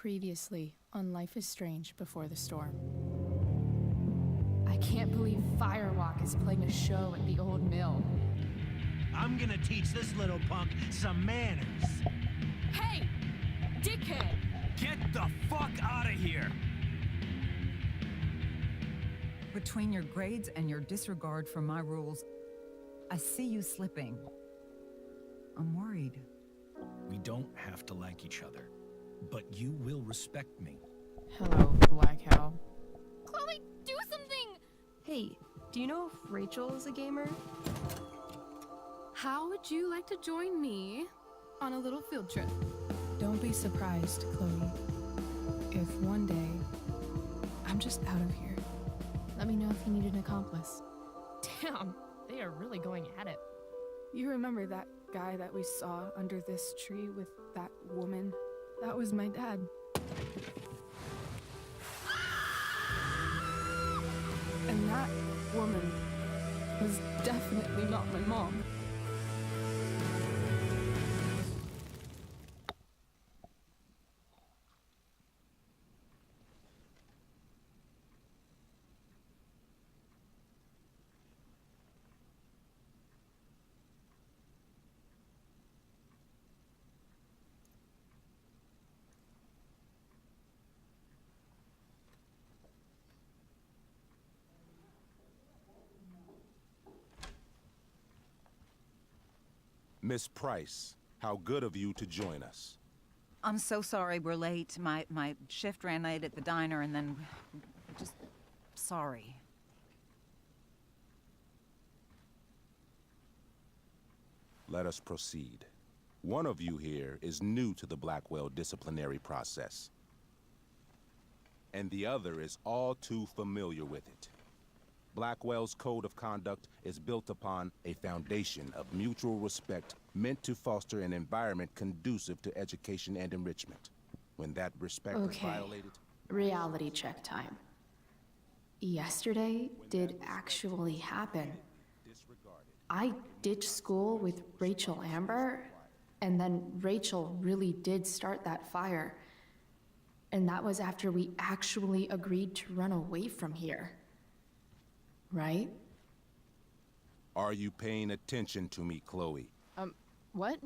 Previously on Life is Strange Before the Storm. I can't believe Firewalk is playing a show at the old mill. I'm gonna teach this little punk some manners. Hey! Dickhead! Get the fuck out of here! Between your grades and your disregard for my rules, I see you slipping. I'm worried. We don't have to like each other, but you will respect me. Hello, Black Cow. Chloe, do something! Hey, do you know if Rachel is a gamer? How would you like to join me on a little field trip? Don't be surprised, Chloe, if one day I'm just out of here. Let me know if you need an accomplice. Damn, they are really going at it. You remember that guy that we saw under this tree with that woman? That was my dad. And that woman was definitely not my mom. Miss Price, how good of you to join us. I'm so sorry we're late. My shift ran late at the diner and then... just... sorry. Let us proceed. One of you here is new to the Blackwell disciplinary process, and the other is all too familiar with it. Blackwell's code of conduct is built upon a foundation of mutual respect meant to foster an environment conducive to education and enrichment. When that respect is violated... Reality check time. Yesterday did actually happen. I ditched school with Rachel Amber, and then Rachel really did start that fire. And that was after we actually agreed to run away from here. Right? Are you paying attention to me, Chloe? What?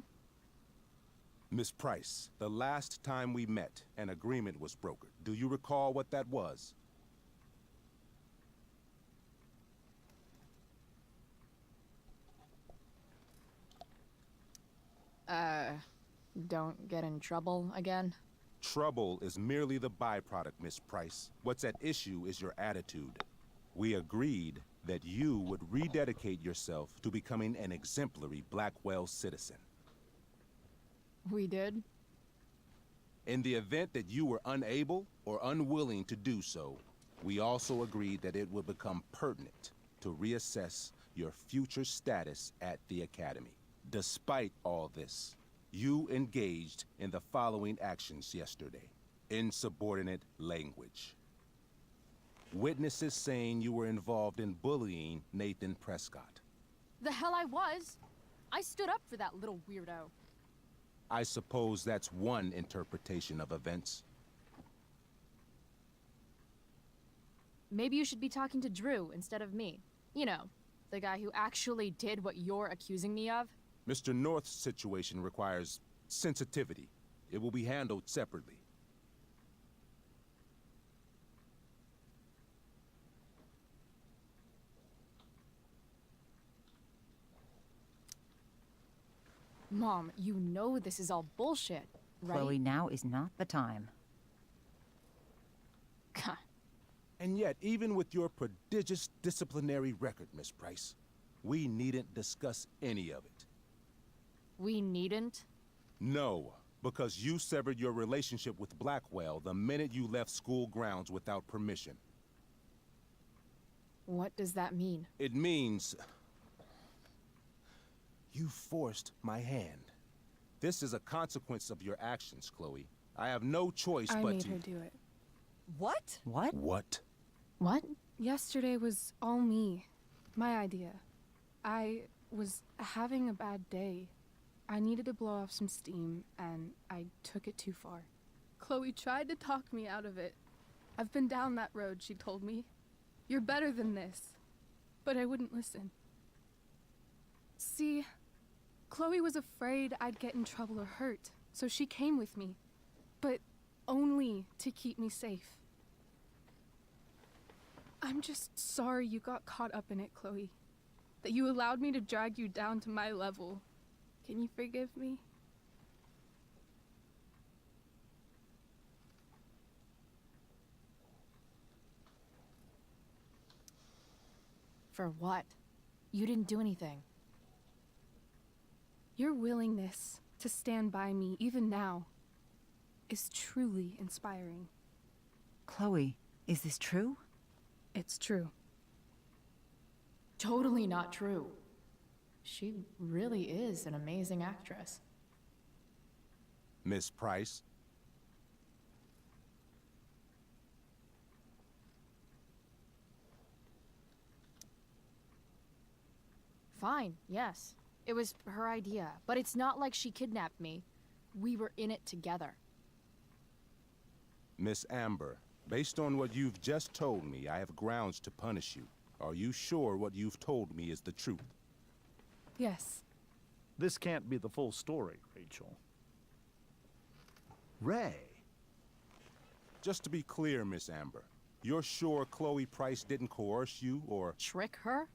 Miss Price, the last time we met, an agreement was brokered. Do you recall what that was? Don't get in trouble again? Trouble is merely the byproduct, Miss Price. What's at issue is your attitude. We agreed that you would rededicate yourself to becoming an exemplary Blackwell citizen. We did? In the event that you were unable or unwilling to do so, we also agreed that it would become pertinent to reassess your future status at the Academy. Despite all this, you engaged in the following actions yesterday. Insubordinate language. Witnesses saying you were involved in bullying Nathan Prescott. The hell I was! I stood up for that little weirdo. I suppose that's one interpretation of events. Maybe you should be talking to Drew instead of me. You know, the guy who actually did what you're accusing me of. Mr. North's situation requires sensitivity. It will be handled separately. Mom, you know this is all bullshit, right? Chloe, now is not the time. And yet, even with your prodigious disciplinary record, Miss Price, we needn't discuss any of it. We needn't? No, because you severed your relationship with Blackwell the minute you left school grounds without permission. What does that mean? It means... you forced my hand. This is a consequence of your actions, Chloe. I have no choice I but made to... her do it. What? What? What? What? Yesterday was all me. My idea. I was having a bad day. I needed to blow off some steam, and I took it too far. Chloe tried to talk me out of it. I've been down that road, she told me. You're better than this. But I wouldn't listen. See, Chloe was afraid I'd get in trouble or hurt, so she came with me. But only to keep me safe. I'm just sorry you got caught up in it, Chloe. That you allowed me to drag you down to my level. Can you forgive me? For what? You didn't do anything. Your willingness to stand by me, even now, is truly inspiring. Chloe, is this true? It's true. Totally not true. She really is an amazing actress. Miss Price, Fine, yes. It was her idea, but it's not like she kidnapped me. We were in it together. Miss Amber, based on what you've just told me, I have grounds to punish you. Are you sure what you've told me is the truth? Yes. This can't be the full story, Rachel. Ray. Just to be clear, Miss Amber, you're sure Chloe Price didn't coerce you or... Trick her?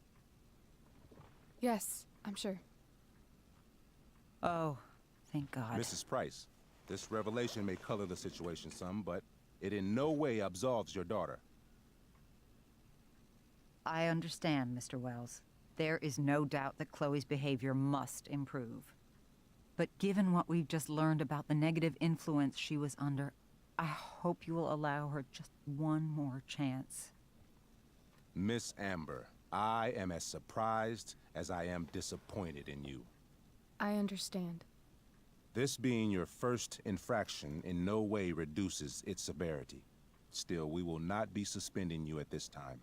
Yes, I'm sure. Oh, thank God. Mrs. Price, this revelation may color the situation some, but it in no way absolves your daughter. I understand, Mr. Wells. There is no doubt that Chloe's behavior must improve. But given what we've just learned about the negative influence she was under, I hope you will allow her just one more chance. Miss Amber, I am as surprised as I am disappointed in you. I understand. This being your first infraction in no way reduces its severity. Still, we will not be suspending you at this time.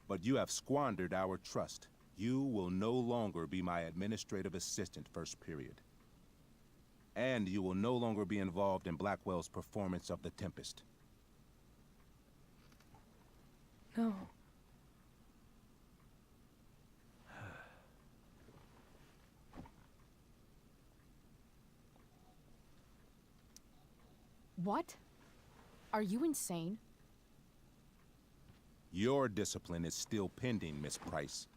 But you have squandered our trust. You will no longer be my administrative assistant first period. And you will no longer be involved in Blackwell's performance of The Tempest. No. What? Are you insane? Your discipline is still pending, Miss Price.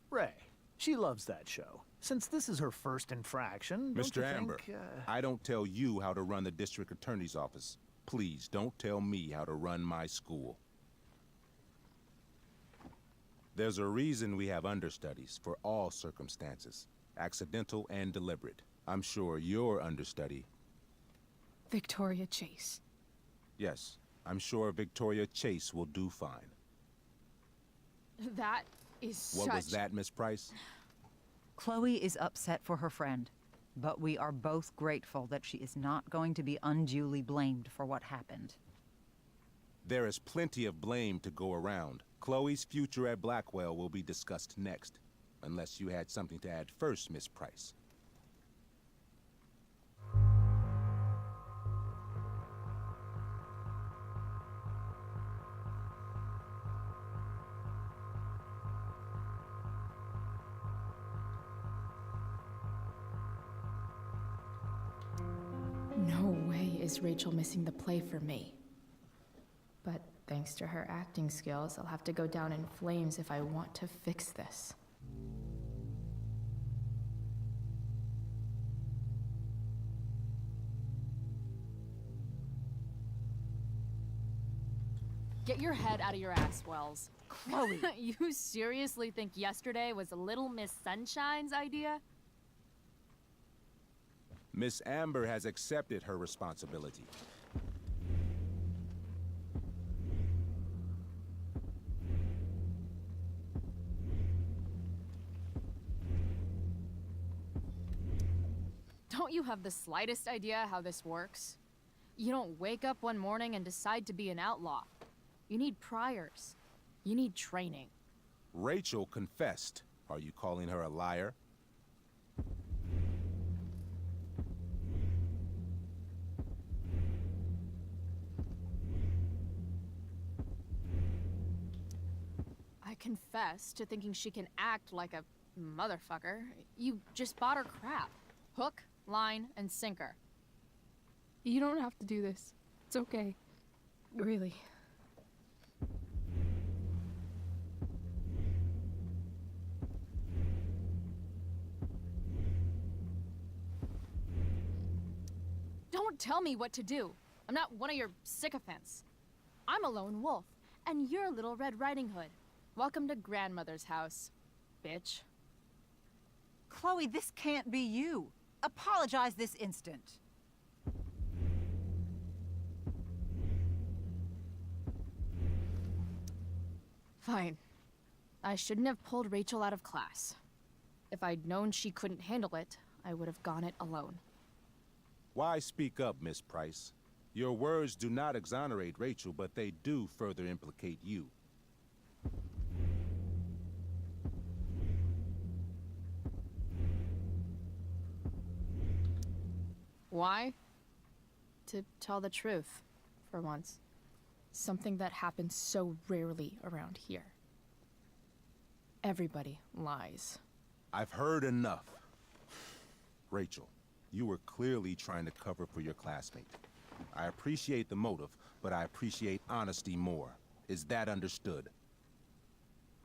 Ray. She loves that show. Since this is her first infraction, don't Mr. you Amber, think, I don't tell you how to run the district attorney's office. Please don't tell me how to run my school. There's a reason we have understudies for all circumstances, accidental and deliberate. I'm sure your understudy... Victoria Chase. Yes, I'm sure Victoria Chase will do fine. That is What such... was that, Miss Price? Chloe is upset for her friend, but we are both grateful that she is not going to be unduly blamed for what happened. There is plenty of blame to go around. Chloe's future at Blackwell will be discussed next. Unless you had something to add first, Miss Price. No way is Rachel missing the play for me. But thanks to her acting skills, I'll have to go down in flames if I want to fix this. Get your head out of your ass, Wells. Chloe! You seriously think yesterday was Little Miss Sunshine's idea? Miss Amber has accepted her responsibility. Don't you have the slightest idea how this works? You don't wake up one morning and decide to be an outlaw. You need priors. You need training. Rachel confessed. Are you calling her a liar? confess to thinking she can act like a motherfucker. You just bought her crap. Hook, line, and sinker. You don't have to do this. It's okay. Really. Don't tell me what to do. I'm not one of your sycophants. I'm a lone wolf, and you're Little Red Riding Hood. Welcome to grandmother's house, bitch. Chloe, this can't be you. Apologize this instant. Fine. I shouldn't have pulled Rachel out of class. If I'd known she couldn't handle it, I would have gone it alone. Why speak up, Miss Price? Your words do not exonerate Rachel, but they do further implicate you. Why? To tell the truth, for once. Something that happens so rarely around here. Everybody lies. I've heard enough. Rachel, you were clearly trying to cover for your classmate. I appreciate the motive, but I appreciate honesty more. Is that understood?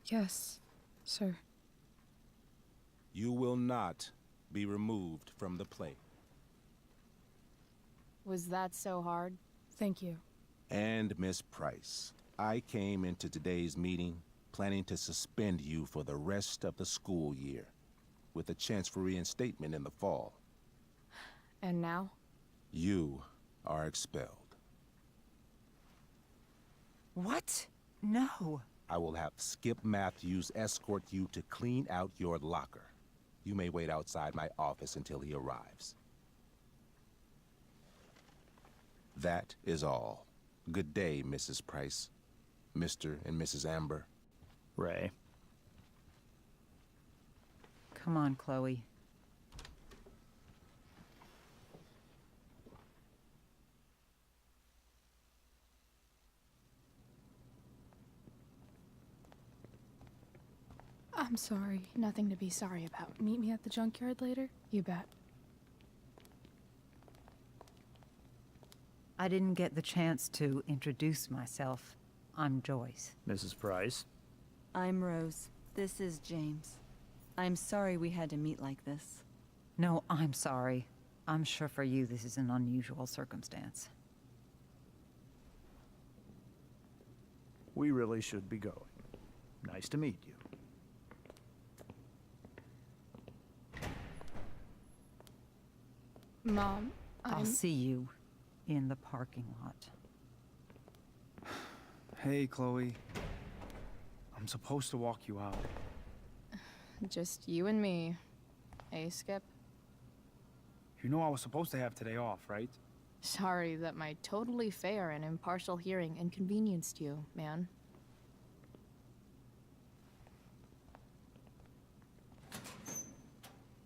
Yes, sir. You will not be removed from the play. Was that so hard? Thank you. And Miss Price, I came into today's meeting planning to suspend you for the rest of the school year, with a chance for reinstatement in the fall. And now? You are expelled. What? No. I will have Skip Matthews escort you to clean out your locker. You may wait outside my office until he arrives. That is all. Good day, Mrs. Price. Mr. and Mrs. Amber. Ray. Come on, Chloe. I'm sorry. Nothing to be sorry about. Meet me at the junkyard later? You bet. I didn't get the chance to introduce myself. I'm Joyce. Mrs. Price. I'm Rose. This is James. I'm sorry we had to meet like this. No, I'm sorry. I'm sure for you this is an unusual circumstance. We really should be going. Nice to meet you. Mom, I'll see you in the parking lot. Hey, Chloe. I'm supposed to walk you out. Just you and me. Hey, Skip. You know I was supposed to have today off, right? Sorry that my totally fair and impartial hearing inconvenienced you, man.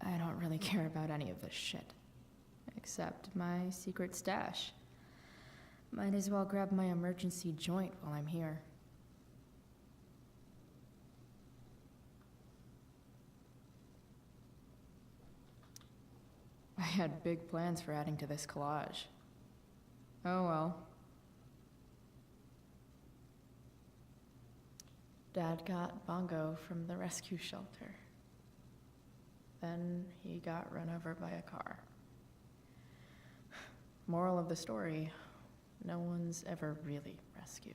I don't really care about any of this shit. Except my secret stash. Might as well grab my emergency joint while I'm here. I had big plans for adding to this collage. Oh well. Dad got Bongo from the rescue shelter. Then he got run over by a car. Moral of the story, no one's ever really rescued.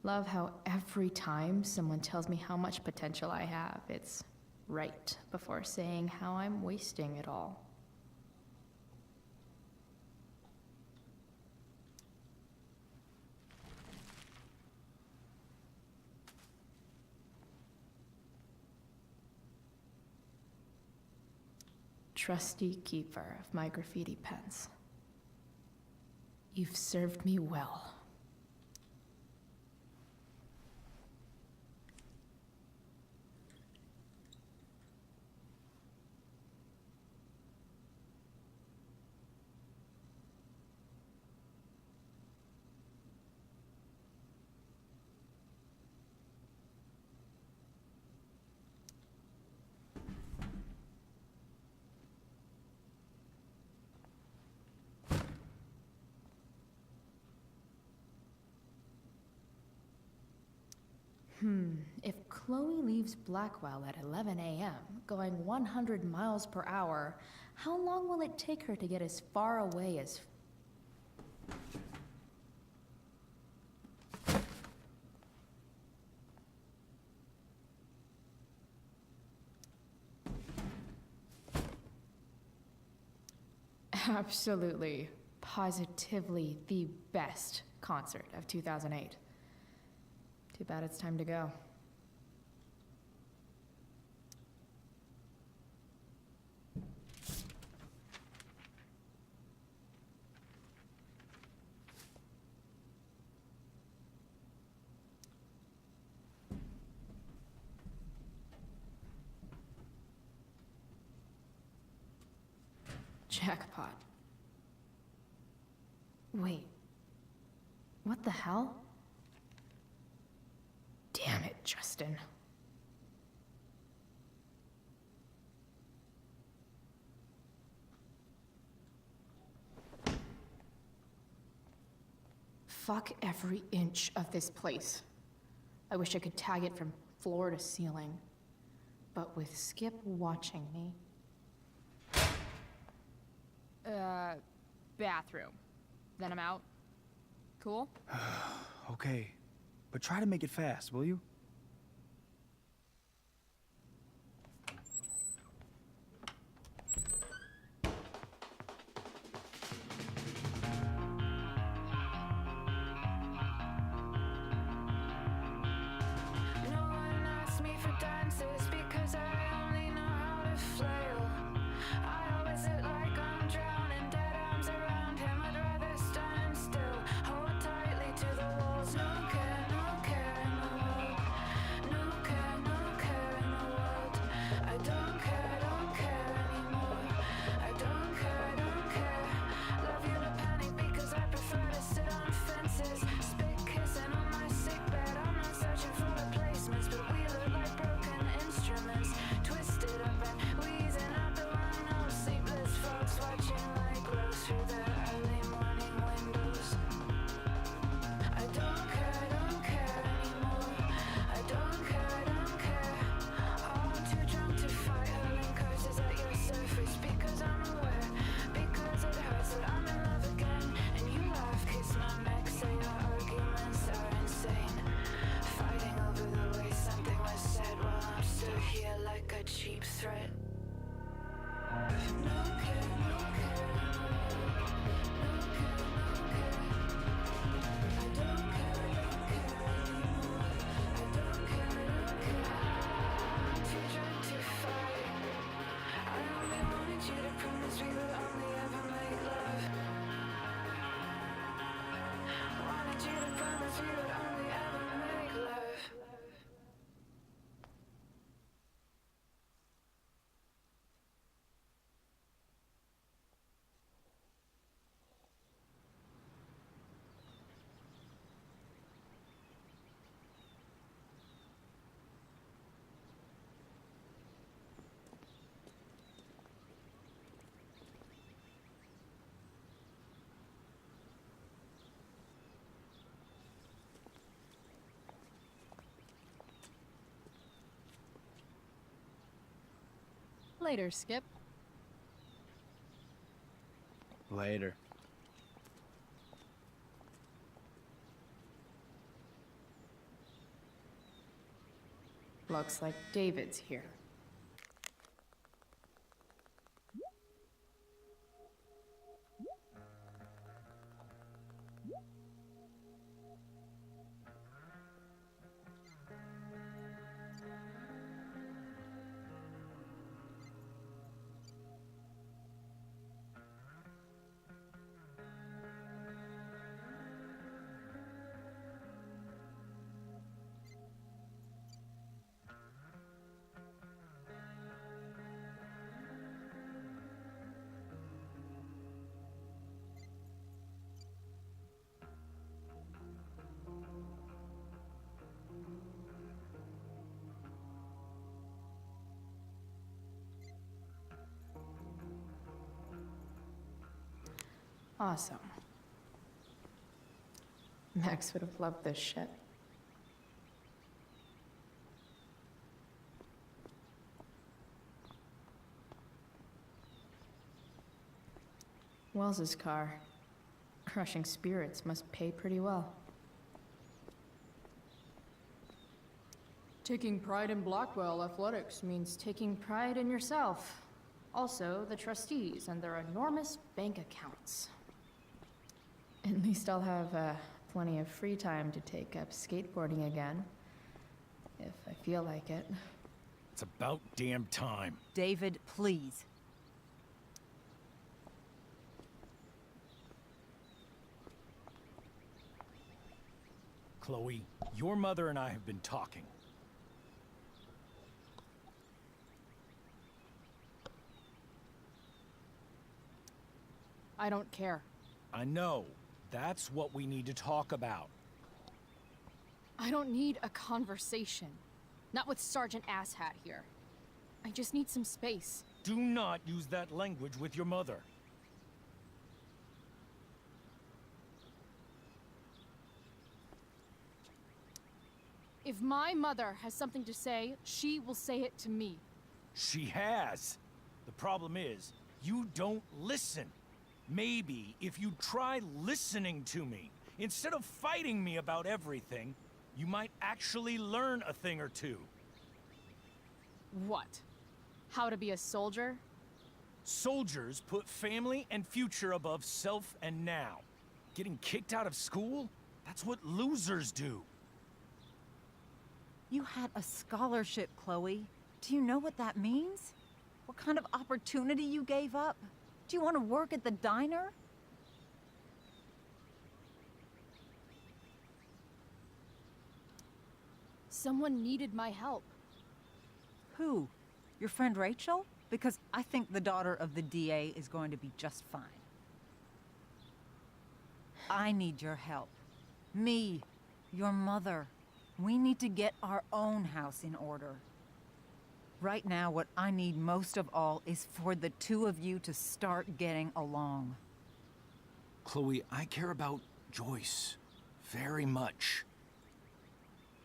Love how every time someone tells me how much potential I have, it's right before saying how I'm wasting it all. Trusty keeper of my graffiti pens. You've served me well. If Chloe leaves Blackwell at 11 a.m., going 100 miles per hour, how long will it take her to get as far away as... Absolutely, positively the best concert of 2008. Too bad it's time to go. Jackpot. Wait. What the hell? Damn it, Justin. Fuck every inch of this place. I wish I could tag it from floor to ceiling. But with Skip watching me... Bathroom. Then I'm out. Cool? Okay, but try to make it fast, will you? No one asks me for dances because I only know how to flail. I always look like I'm drowning, dead arms around him. I'd rather stand still, hold tightly to the walls. No care in the world. No care in the world. I don't care anymore. I don't care. Love you to panic because I prefer to sit on fences. Spit kissing on my sick bed. I'm not searching for replacements, but we look like broken instruments, twisted up and wheezing out the window. Sleepless folks watching like crows through the early morning windows. I don't care anymore. I don't care. All too drunk to fight, hurling curses at your surface because I'm aware, because it hurts that I'm in love again. And you laugh, kiss my neck, say our arguments are insane. Fighting over the way something was said while I'm still here like a cheap threat. No care. No care. I don't care anymore. I don't care. I'm too drunk to fight. I only wanted you to promise we would only ever make love. Wanted you to promise we would only ever make love. Later, Skip. Later. Looks like David's here. Awesome. Max would have loved this shit. Wells's car. Crushing spirits must pay pretty well. Taking pride in Blackwell athletics means taking pride in yourself. Also, the trustees and their enormous bank accounts. At least I'll have plenty of free time to take up skateboarding again. If I feel like it. It's about damn time. David, please. Chloe, your mother and I have been talking. I don't care. I know. That's what we need to talk about. I don't need a conversation. Not with Sergeant Asshat here. I just need some space. Do not use that language with your mother. If my mother has something to say, she will say it to me. She has. The problem is, you don't listen. Maybe if you try listening to me, instead of fighting me about everything, you might actually learn a thing or two. What? How to be a soldier? Soldiers put family and future above self and now. Getting kicked out of school? That's what losers do. You had a scholarship, Chloe. Do you know what that means? What kind of opportunity you gave up? Do you want to work at the diner? Someone needed my help. Who? Your friend Rachel? Because I think the daughter of the DA is going to be just fine. I need your help. Me, your mother. We need to get our own house in order. Right now, what I need most of all is for the two of you to start getting along. Chloe, I care about Joyce very much.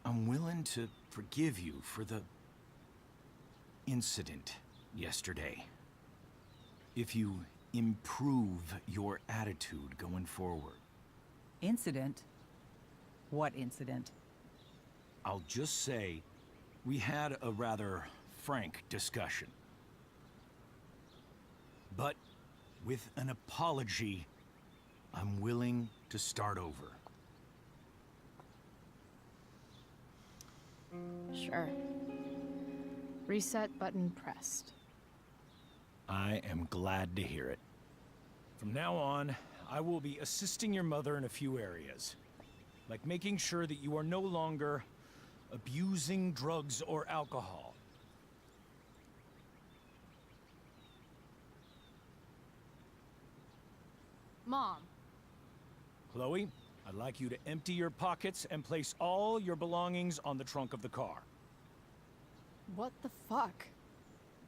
I'm willing to forgive you for the incident yesterday. If you improve your attitude going forward. Incident? What incident? I'll just say, we had a rather frank discussion. But with an apology, I'm willing to start over. Sure. Reset button pressed. I am glad to hear it. From now on, I will be assisting your mother in a few areas. Like making sure that you are no longer abusing drugs or alcohol. Mom. Chloe, I'd like you to empty your pockets and place all your belongings on the trunk of the car. What the fuck?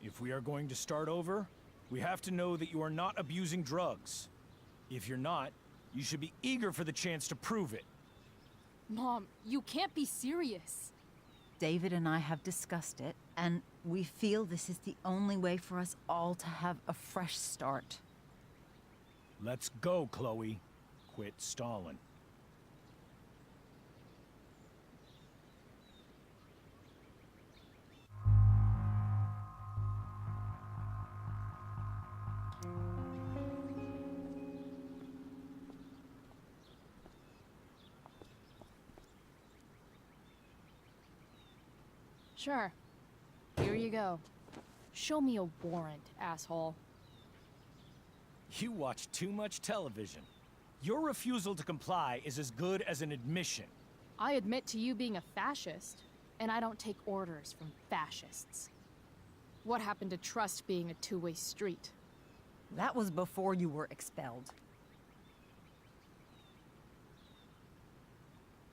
If we are going to start over, we have to know that you are not abusing drugs. If you're not, you should be eager for the chance to prove it. Mom, you can't be serious. David and I have discussed it, and we feel this is the only way for us all to have a fresh start. Let's go, Chloe. Quit stalling. Sure. Here you go. Show me a warrant, asshole. You watch too much television. Your refusal to comply is as good as an admission. I admit to you being a fascist, and I don't take orders from fascists. What happened to trust being a two-way street? That was before you were expelled.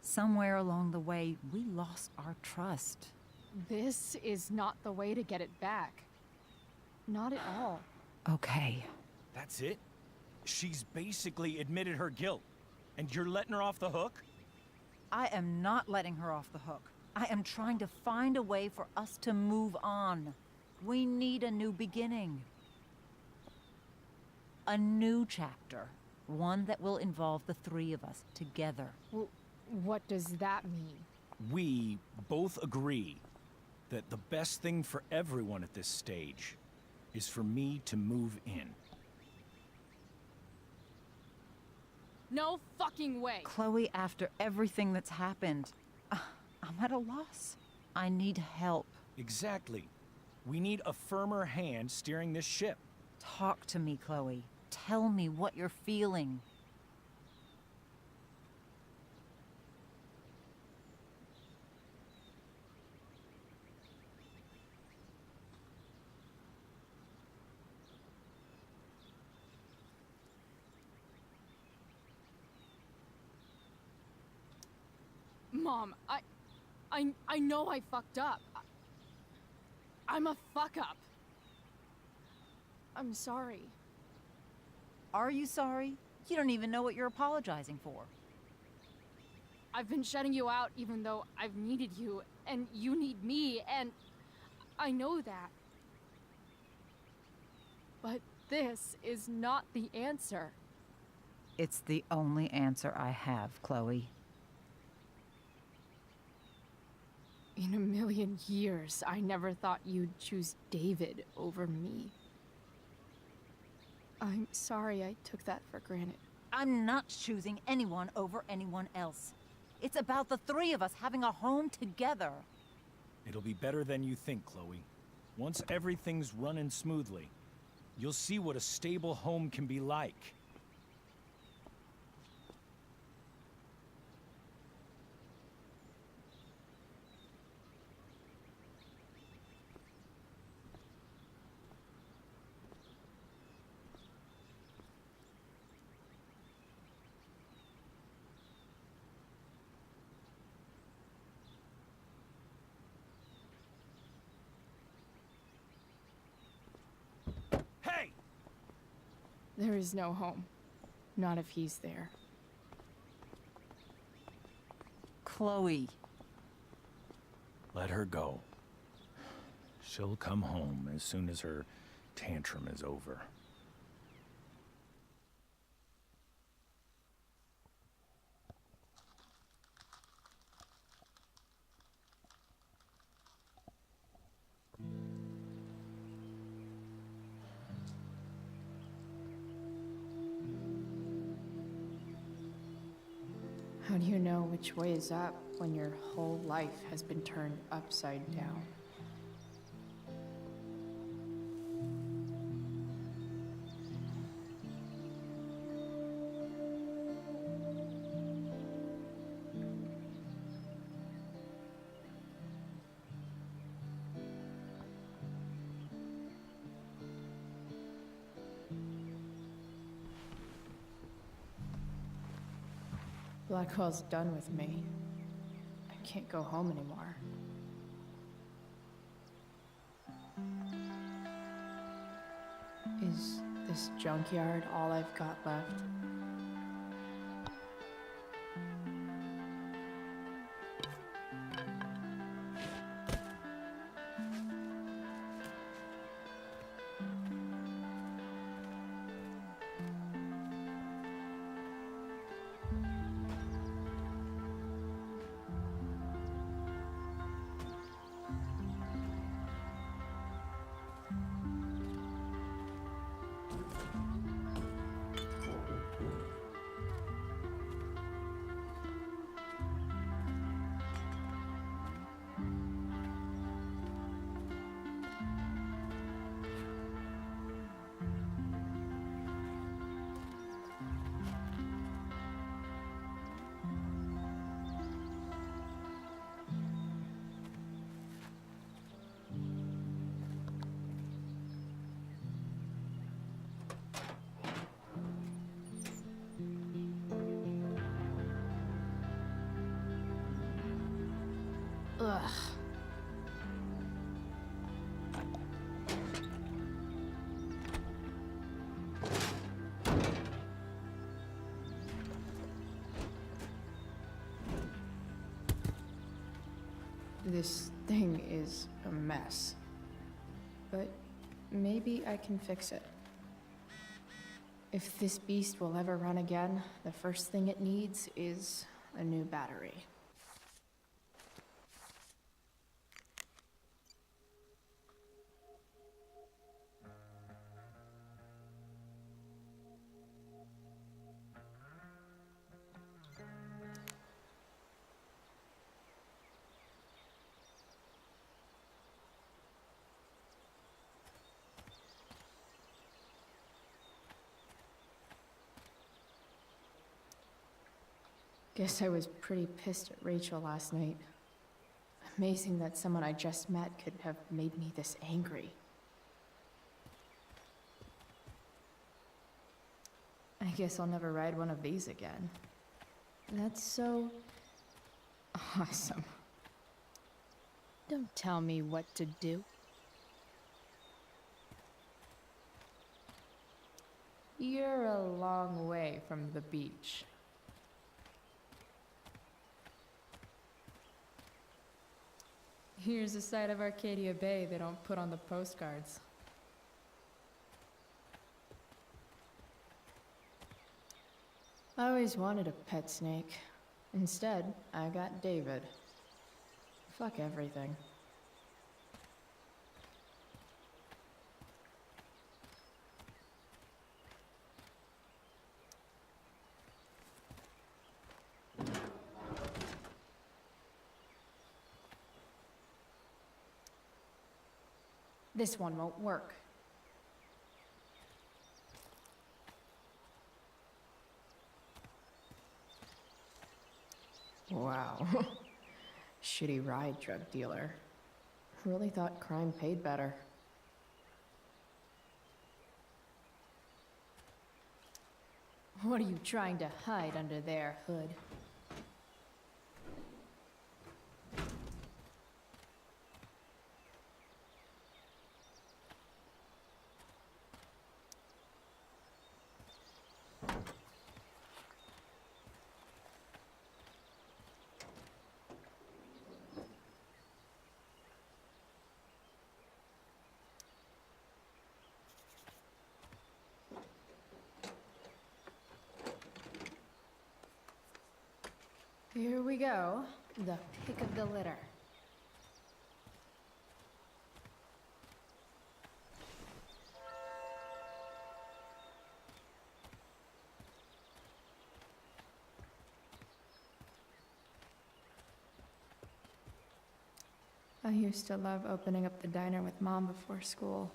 Somewhere along the way, we lost our trust. This is not the way to get it back. Not at all. Okay. That's it? She's basically admitted her guilt, and you're letting her off the hook? I am not letting her off the hook. I am trying to find a way for us to move on. We need a new beginning. A new chapter. One that will involve the three of us together. What does that mean? We both agree that the best thing for everyone at this stage is for me to move in. No fucking way! Chloe, after everything that's happened, I'm at a loss. I need help. Exactly. We need a firmer hand steering this ship. Talk to me, Chloe. Tell me what you're feeling. Mom, I know I fucked up. I'm a fuck up. I'm sorry. Are you sorry? You don't even know what you're apologizing for. I've been shutting you out even though I've needed you, and you need me, and I know that. But this is not the answer. It's the only answer I have, Chloe. In a million years, I never thought you'd choose David over me. I'm sorry I took that for granted. I'm not choosing anyone over anyone else. It's about the three of us having a home together. It'll be better than you think, Chloe. Once everything's running smoothly, you'll see what a stable home can be like. Hey! There is no home. Not if he's there. Chloe. Let her go. She'll come home as soon as her tantrum is over. How do you know which way is up when your whole life has been turned upside down? Blackwell's done with me. I can't go home anymore. Is this junkyard all I've got left? Ugh. This thing is a mess. But maybe I can fix it. If this beast will ever run again, the first thing it needs is a new battery. Guess I was pretty pissed at Rachel last night. Amazing that someone I just met could have made me this angry. I guess I'll never ride one of these again. That's so awesome. Don't tell me what to do. You're a long way from the beach. Here's a side of Arcadia Bay they don't put on the postcards. I always wanted a pet snake. Instead, I got David. Fuck everything. This one won't work. Wow. Shitty ride, drug dealer. Really thought crime paid better. What are you trying to hide under there, Hood? Here we go, the pick of the litter. I used to love opening up the diner with Mom before school.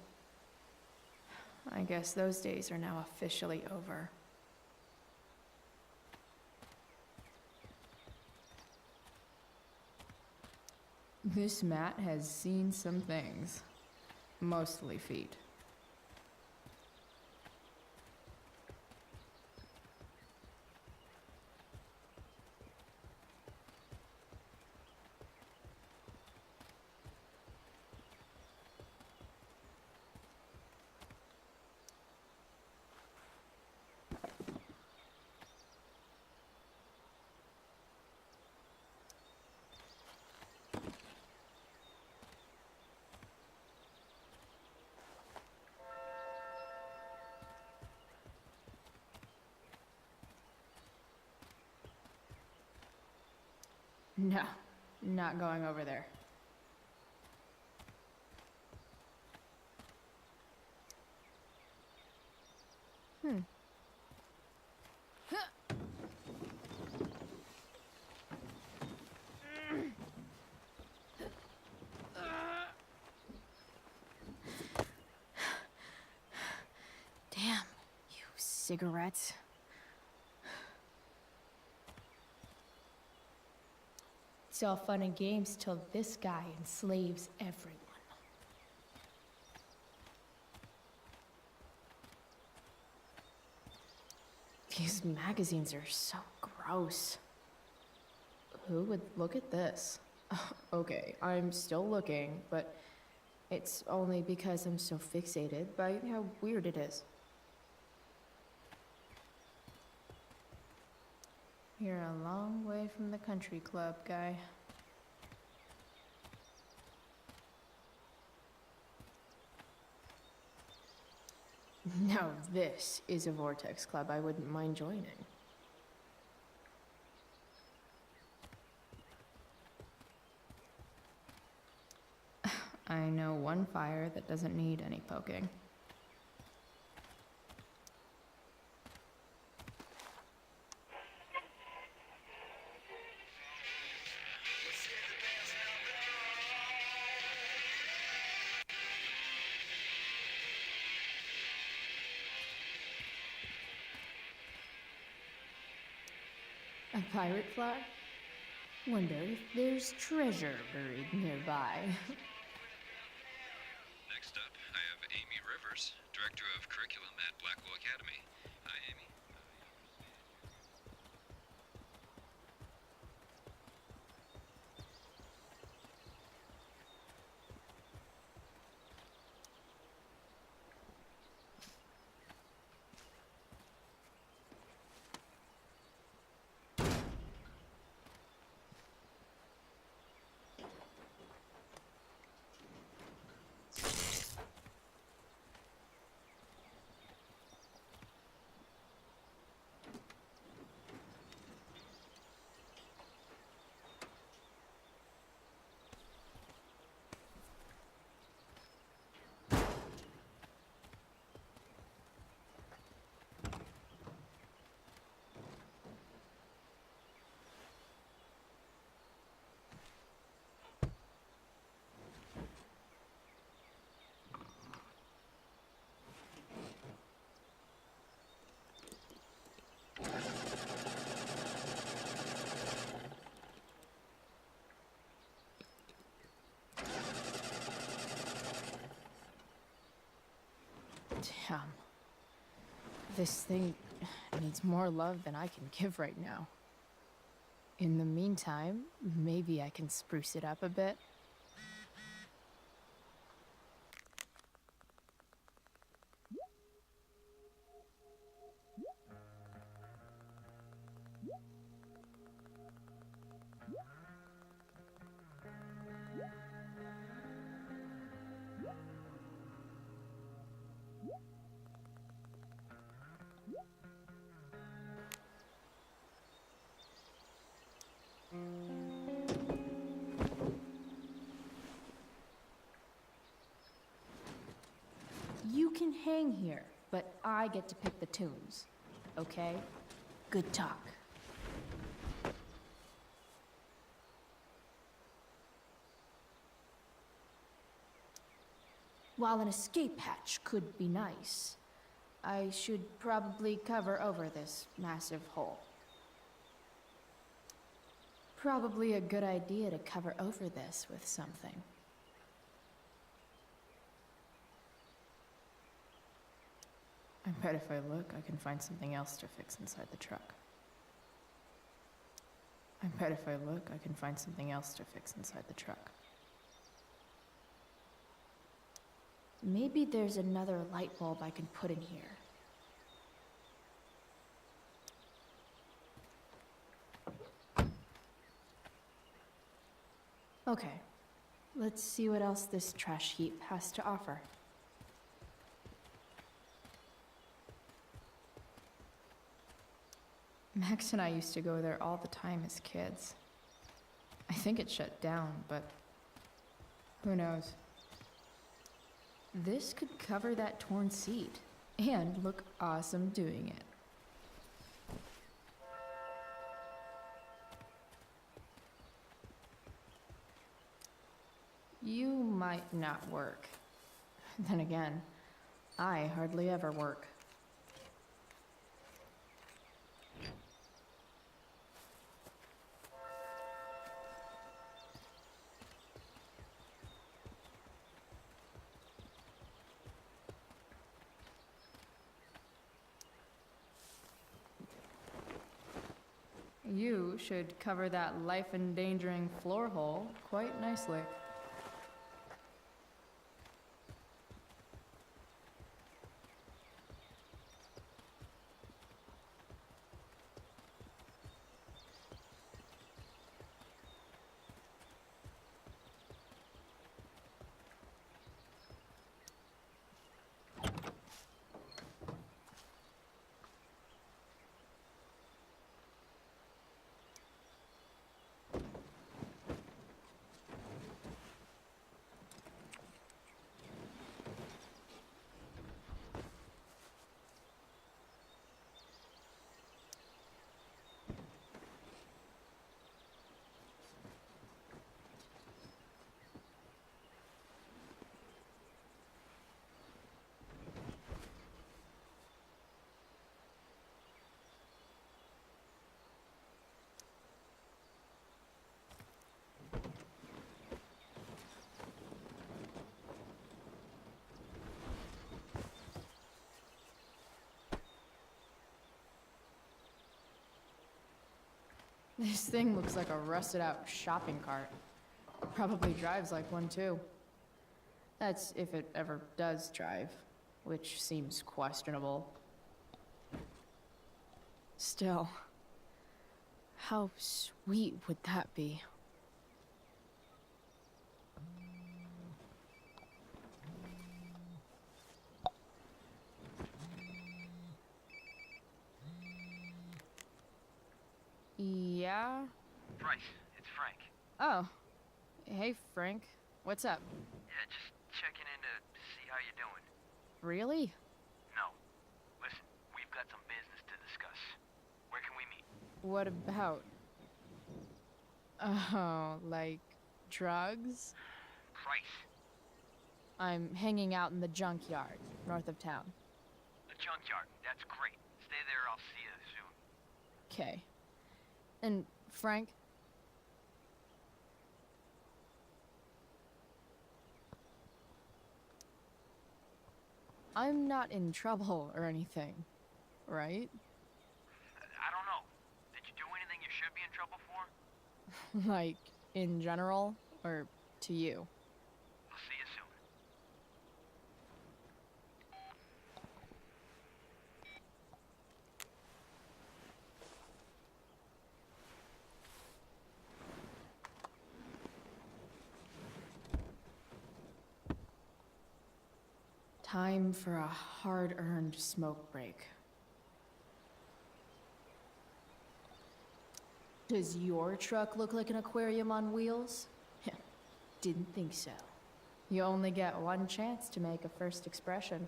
I guess those days are now officially over. This mat has seen some things. Mostly feet. No, not going over there. Damn, you cigarettes. It's all fun and games till this guy enslaves everyone. These magazines are so gross. Who would look at this? Okay, I'm still looking, but it's only because I'm so fixated by how weird it is. You're a long way from the country club, guy. Now this is a Vortex Club I wouldn't mind joining. I know one fire that doesn't need any poking. A pirate flag? Wonder if there's treasure buried nearby. Next up, I have Amy Rivers, Director of Curriculum at Blackwell Academy. Hi, Amy. Damn. This thing needs more love than I can give right now. In the meantime, maybe I can spruce it up a bit. You can hang here, but I get to pick the tunes. Okay? Good talk. While an escape hatch could be nice, I should probably cover over this massive hole. Probably a good idea to cover over this with something. I bet if I look, I can find something else to fix inside the truck. I bet if I look, I can find something else to fix inside the truck. Maybe there's another light bulb I can put in here. Okay, let's see what else this trash heap has to offer. Max and I used to go there all the time as kids. I think it shut down, but who knows? This could cover that torn seat and look awesome doing it. You might not work. Then again, I hardly ever work. You should cover that life-endangering floor hole quite nicely. This thing looks like a rusted out shopping cart. Probably drives like one too. That's if it ever does drive, which seems questionable. Still, how sweet would that be? Yeah? Bryce, it's Frank. Oh. Hey, Frank. What's up? Yeah, just checking in to see how you're doing. Really? No. Listen, we've got some business to discuss. Where can we meet? What about? Oh, like drugs? Price. I'm hanging out in the junkyard, north of town. The junkyard. That's great. Stay there, I'll see you soon. Okay. And Frank? I'm not in trouble or anything, right? I don't know. Did you do anything you should be in trouble for? Like, in general, or to you? I'll see you soon. Time for a hard-earned smoke break. Does your truck look like an aquarium on wheels? Didn't think so. You only get one chance to make a first expression.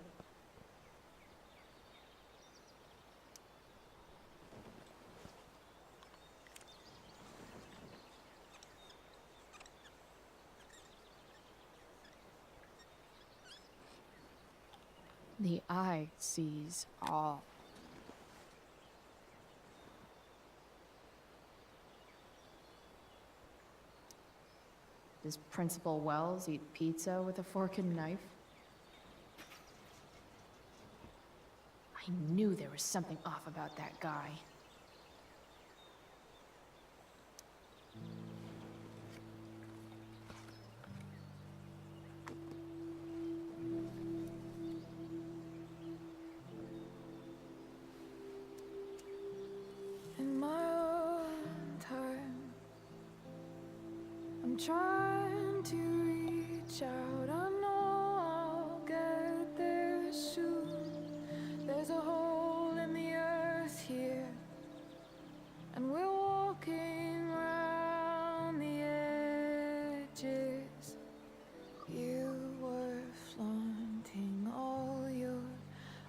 The eye sees all. Does Principal Wells eat pizza with a fork and knife? I knew there was something off about that guy. In my own time, I'm trying to reach out. I know I'll get there soon. There's a hole in the earth here, and we're walking around the edges. You were flaunting all your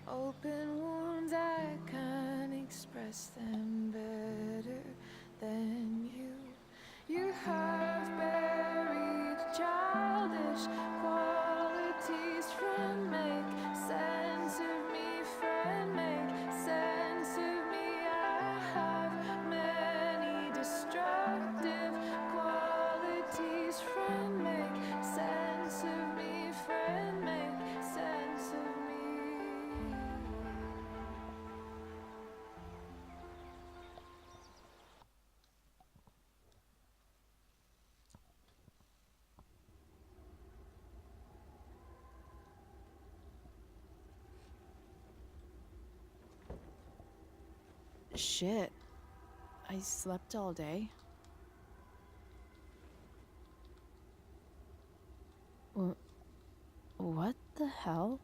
open wounds. I can't express them better than you. You have buried childish qualities. Friend, make sense of me. Friend, make sense of me. I have many destructive qualities. Friend, make sense of me. Friend, make sense of me. Shit. I slept all day. What the hell?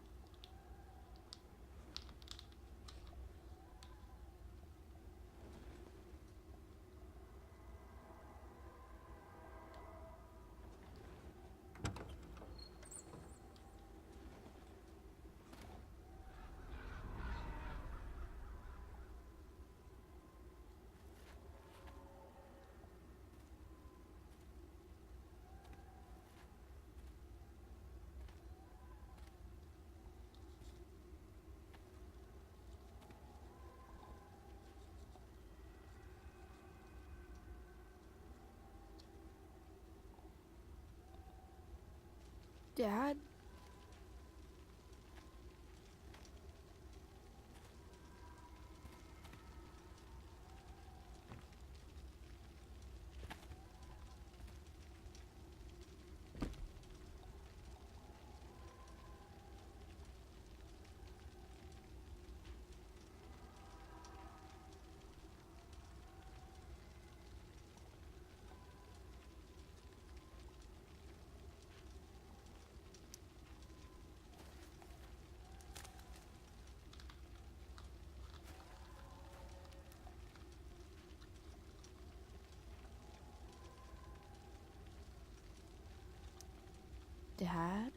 Dad? Dad?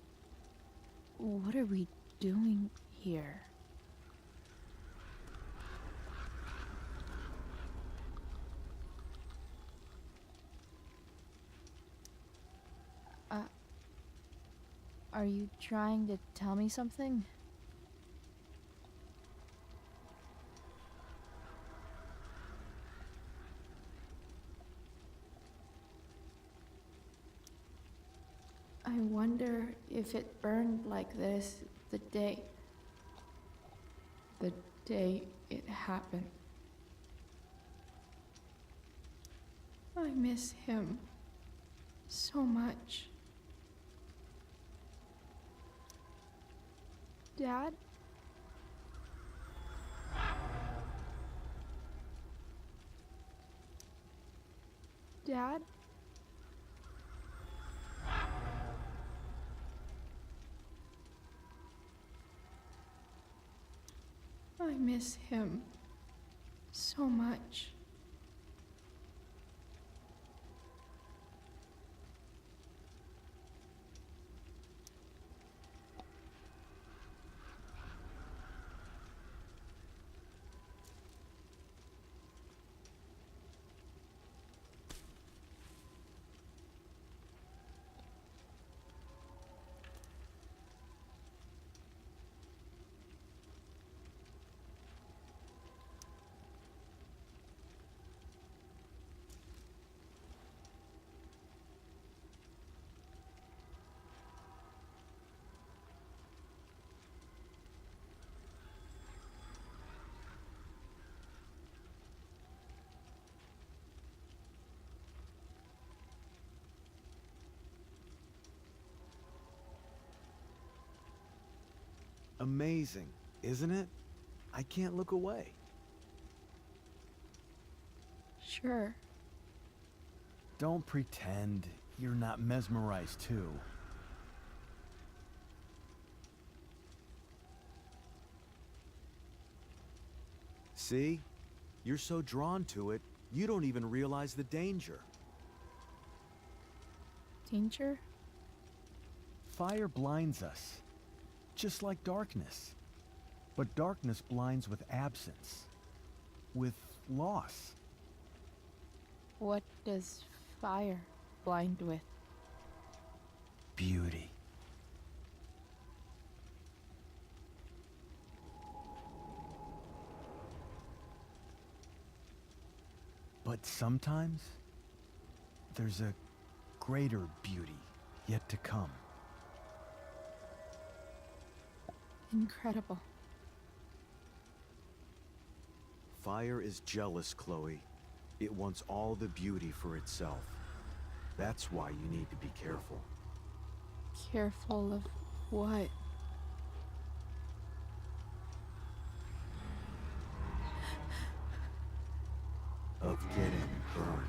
What are we doing here? Are you trying to tell me something? I wonder if it burned like this the day it happened. I miss him so much. Dad? Dad? I miss him so much. Amazing, isn't it? I can't look away. Sure. Don't pretend you're not mesmerized too. See? You're so drawn to it, you don't even realize the danger. Danger? Fire blinds us, just like darkness. But darkness blinds with absence, with loss. What does fire blind with? Beauty. But sometimes, there's a greater beauty yet to come. Incredible. Fire is jealous, Chloe. It wants all the beauty for itself. That's why you need to be careful. Careful of what? Of getting burned.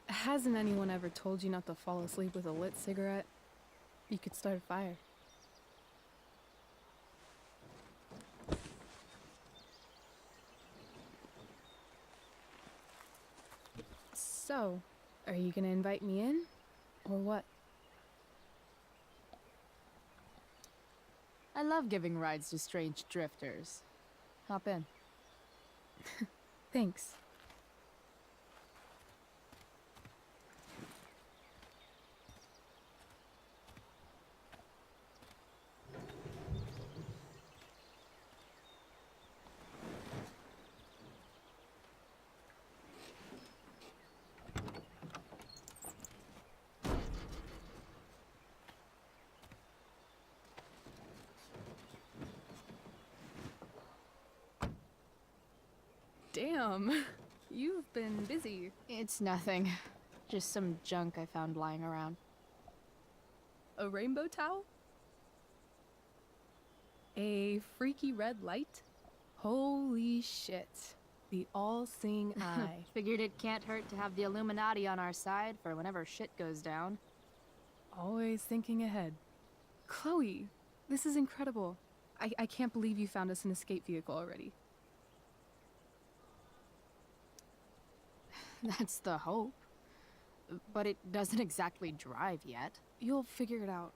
Hasn't anyone ever told you not to fall asleep with a lit cigarette? You could start a fire. So, are you gonna invite me in? Or what? I love giving rides to strange drifters. Hop in. Thanks. Damn, you've been busy. It's nothing. Just some junk I found lying around. A rainbow towel? A freaky red light? Holy shit. The all-seeing eye. Figured it can't hurt to have the Illuminati on our side for whenever shit goes down. Always thinking ahead. Chloe, this is incredible. I can't believe you found us an escape vehicle already. That's the hope. But it doesn't exactly drive yet. You'll figure it out.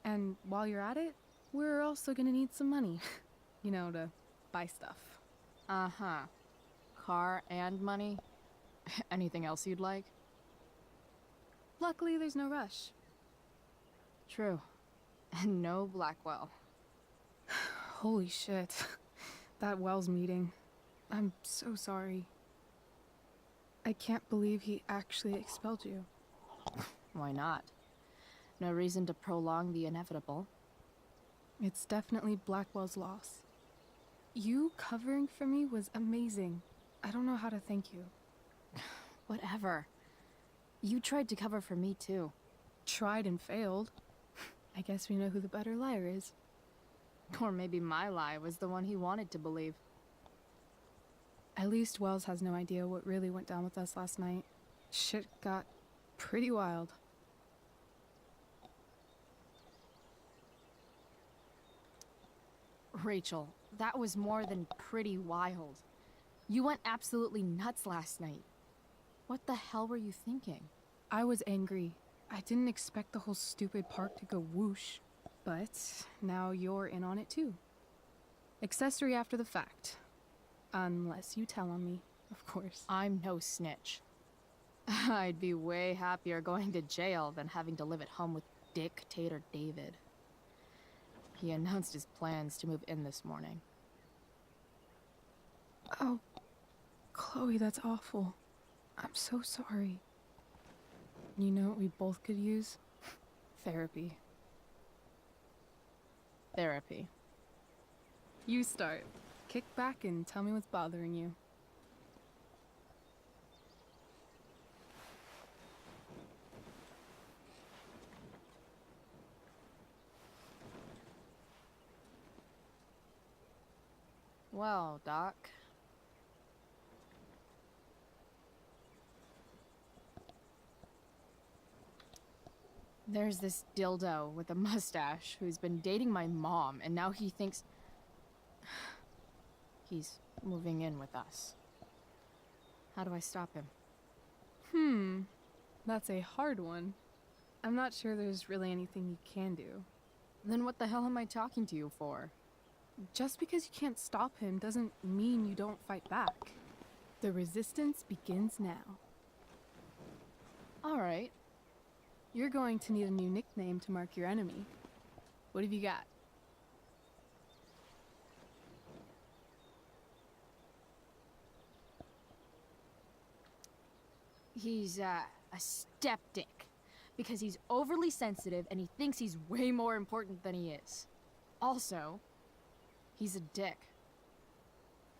And while you're at it, we're also gonna need some money. You know, to buy stuff. Uh-huh. Car and money? Anything else you'd like? Luckily, there's no rush. True. And no Blackwell. Holy shit. That Wells meeting. I'm so sorry. I can't believe he actually expelled you. Why not? No reason to prolong the inevitable. It's definitely Blackwell's loss. You covering for me was amazing. I don't know how to thank you. Whatever. You tried to cover for me too. Tried and failed. I guess we know who the better liar is. Or maybe my lie was the one he wanted to believe. At least Wells has no idea what really went down with us last night. Shit got pretty wild. Rachel, that was more than pretty wild. You went absolutely nuts last night. What the hell were you thinking? I was angry. I didn't expect the whole stupid park to go whoosh. But now you're in on it too. Accessory after the fact. Unless you tell on me, of course. I'm no snitch. I'd be way happier going to jail than having to live at home with Dictator David. He announced his plans to move in this morning. Oh, Chloe, that's awful. I'm so sorry. You know what we both could use? Therapy. Therapy. You start. Kick back and tell me what's bothering you. Well, Doc. There's this dildo with a mustache who's been dating my mom, and now he thinks he's moving in with us. How do I stop him? That's a hard one. I'm not sure there's really anything you can do. Then what the hell am I talking to you for? Just because you can't stop him doesn't mean you don't fight back. The resistance begins now. All right. You're going to need a new nickname to mark your enemy. What have you got? He's, a step dick. Because he's overly sensitive and he thinks he's way more important than he is. Also, he's a dick.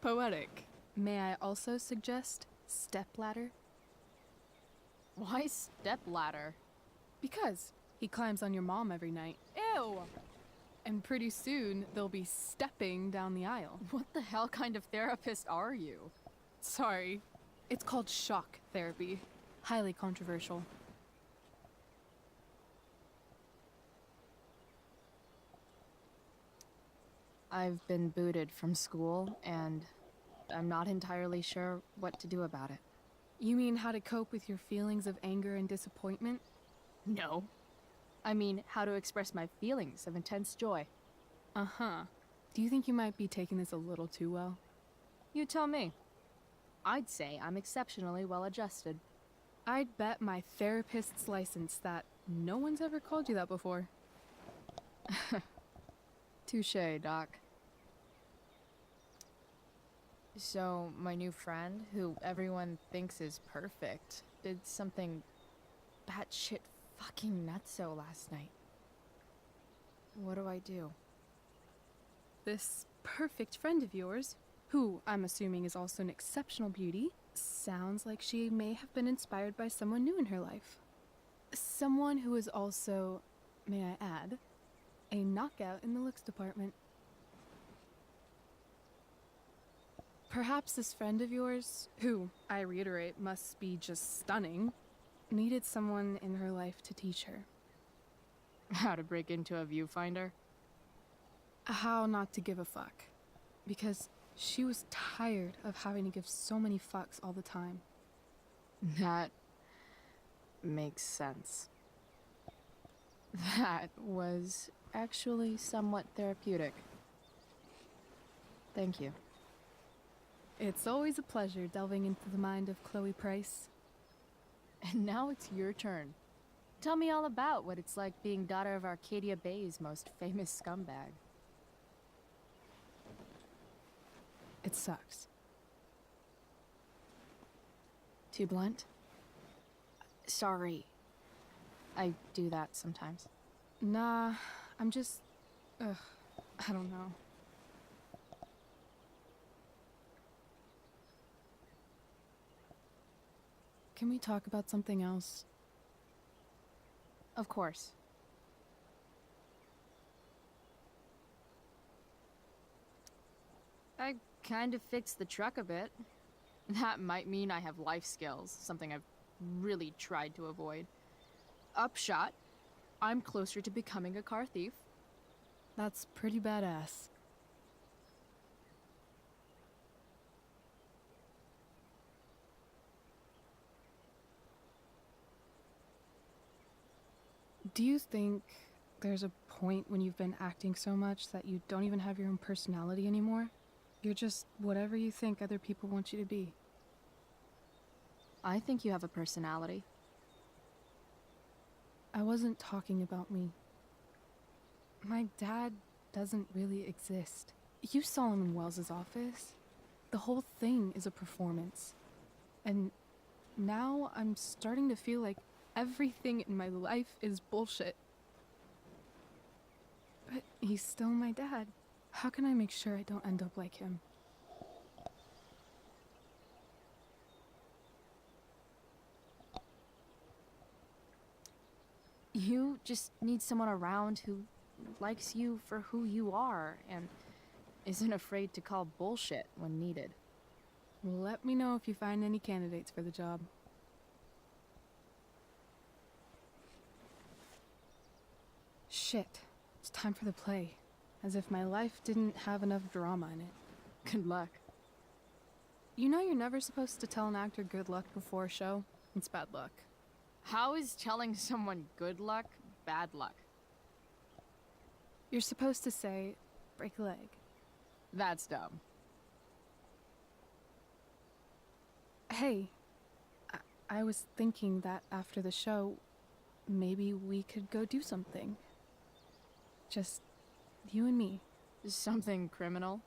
Poetic. May I also suggest stepladder? Why stepladder? Because he climbs on your mom every night. Ew! And pretty soon, they'll be stepping down the aisle. What the hell kind of therapist are you? Sorry. It's called shock therapy. Highly controversial. I've been booted from school, and I'm not entirely sure what to do about it. You mean how to cope with your feelings of anger and disappointment? No. I mean, how to express my feelings of intense joy. Uh-huh. Do you think you might be taking this a little too well? You tell me. I'd say I'm exceptionally well adjusted. I'd bet my therapist's license that no one's ever called you that before. Touché, Doc. So, my new friend, who everyone thinks is perfect, did something batshit fucking nutso last night. What do I do? This perfect friend of yours, who I'm assuming is also an exceptional beauty, sounds like she may have been inspired by someone new in her life. Someone who is also, may I add, a knockout in the looks department. Perhaps this friend of yours, who, I reiterate, must be just stunning, needed someone in her life to teach her. How to break into a viewfinder? How not to give a fuck. Because she was tired of having to give so many fucks all the time. That makes sense. That was actually somewhat therapeutic. Thank you. It's always a pleasure delving into the mind of Chloe Price. And now it's your turn. Tell me all about what it's like being daughter of Arcadia Bay's most famous scumbag. It sucks. Too blunt? Sorry. I do that sometimes. Nah, I'm just... Ugh, I don't know. Can we talk about something else? Of course. I kind of fixed the truck a bit. That might mean I have life skills, something I've really tried to avoid. Upshot, I'm closer to becoming a car thief. That's pretty badass. Do you think there's a point when you've been acting so much that you don't even have your own personality anymore? You're just whatever you think other people want you to be. I think you have a personality. I wasn't talking about me. My dad doesn't really exist. You saw him in Wells's office. The whole thing is a performance. And now I'm starting to feel like everything in my life is bullshit. But he's still my dad. How can I make sure I don't end up like him? You just need someone around who likes you for who you are and isn't afraid to call bullshit when needed. Let me know if you find any candidates for the job. Shit. It's time for the play. As if my life didn't have enough drama in it. Good luck. You know you're never supposed to tell an actor good luck before a show? It's bad luck. How is telling someone good luck bad luck? You're supposed to say, break a leg. That's dumb. Hey, I was thinking that after the show, maybe we could go do something. Just you and me. Something criminal?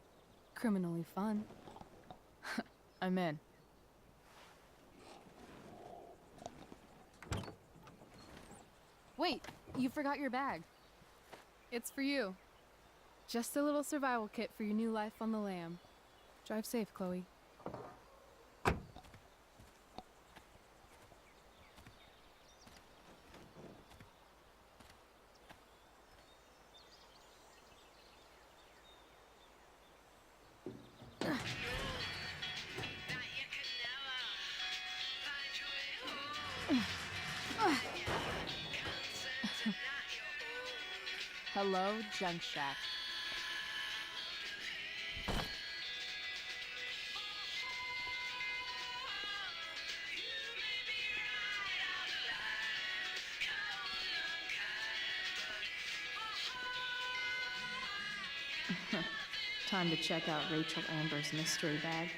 Criminally fun. I'm in. Wait, you forgot your bag. It's for you. Just a little survival kit for your new life on the lam. Drive safe, Chloe. Hello, Junk Shack. Time to check out Rachel Amber's mystery bag.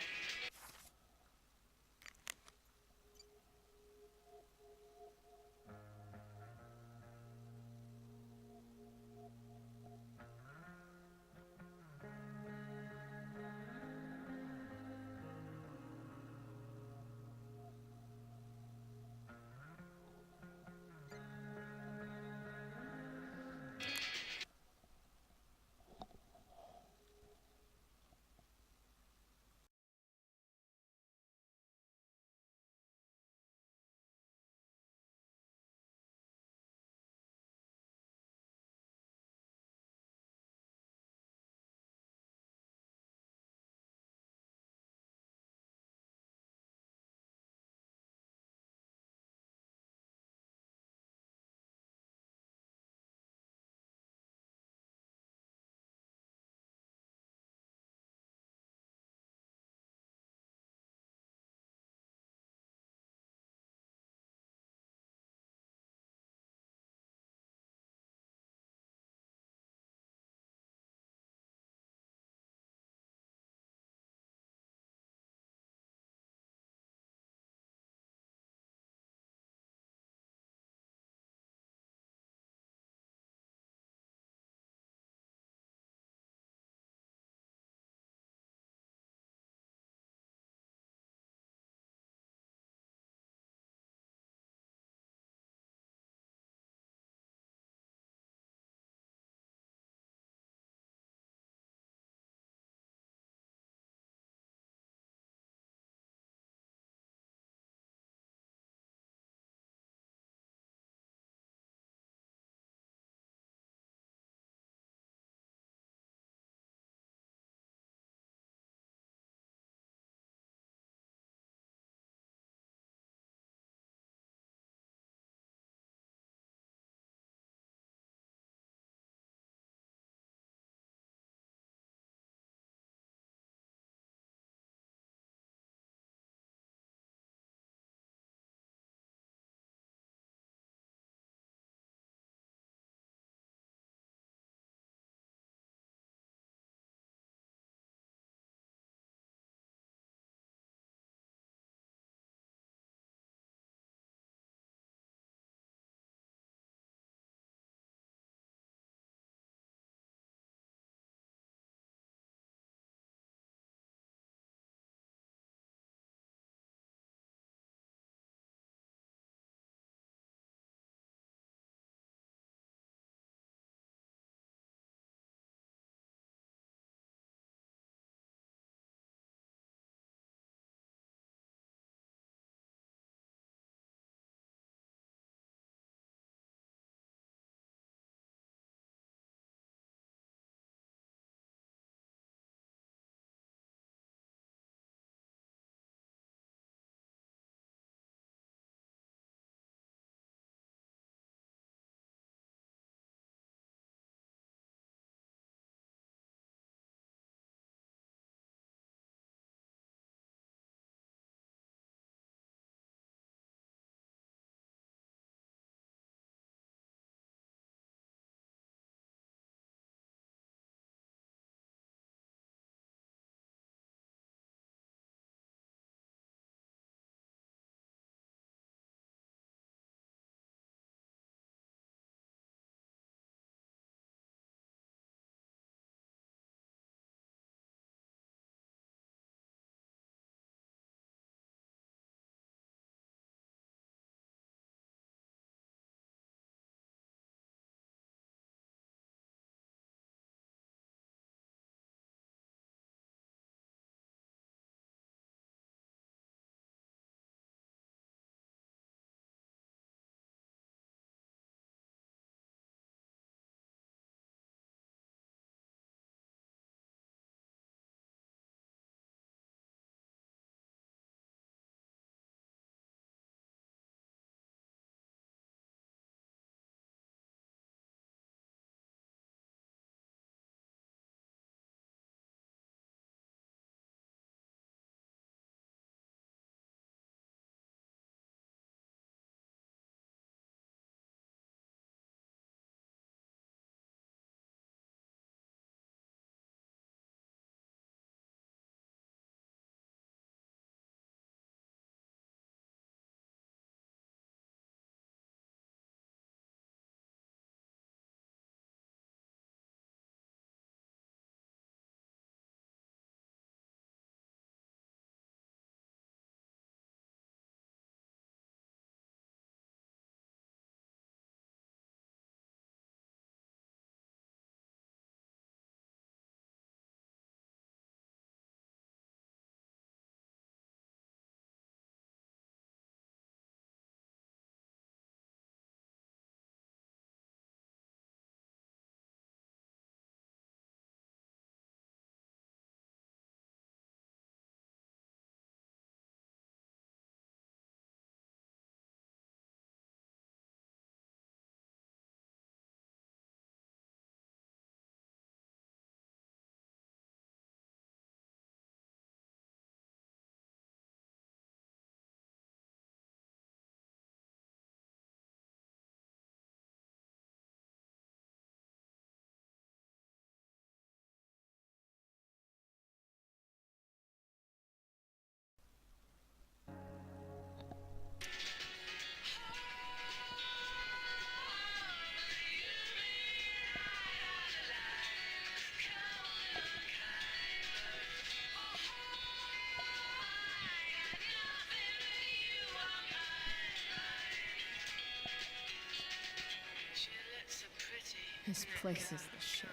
This place is the shit.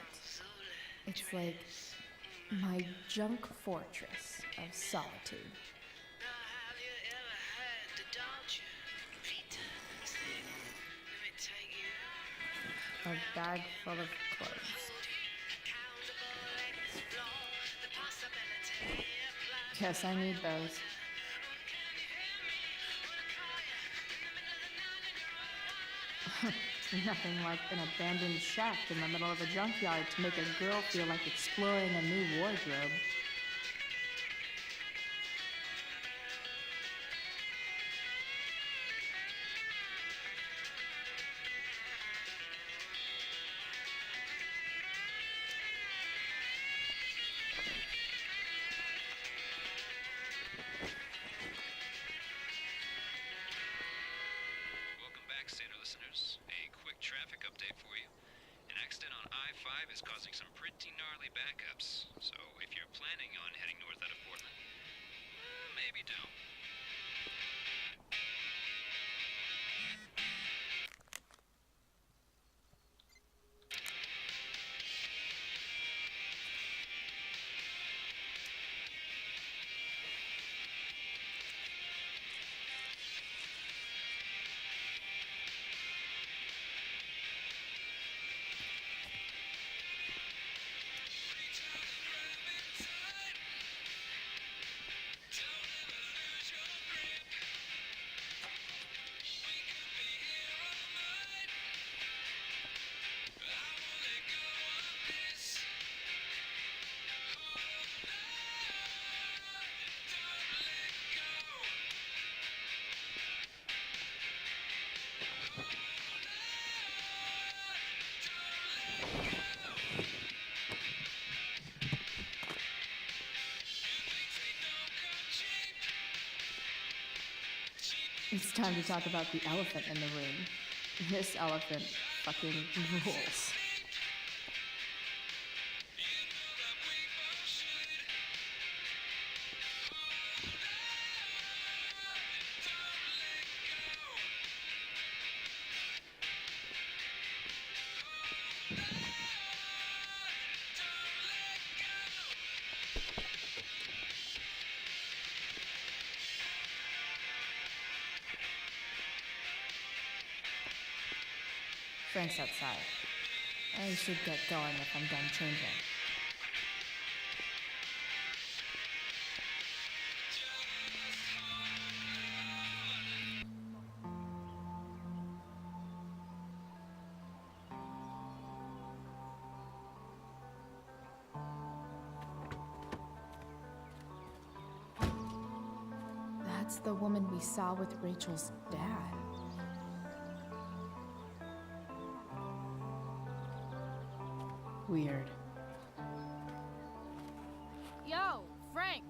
It's like my junk fortress of solitude. A bag full of clothes. Guess I need those. Nothing like an abandoned shack in the middle of a junkyard to make a girl feel like exploring a new wardrobe. Welcome back, Sailor listeners. A quick traffic update for you. An accident on I-5 is causing some pretty gnarly backups. So if you're planning on heading north out of Portland, maybe don't. It's time to talk about the elephant in the room. This elephant fucking rules. Frank's outside. I should get going if I'm done changing. That's the woman we saw with Rachel's dad. Weird. Yo, Frank!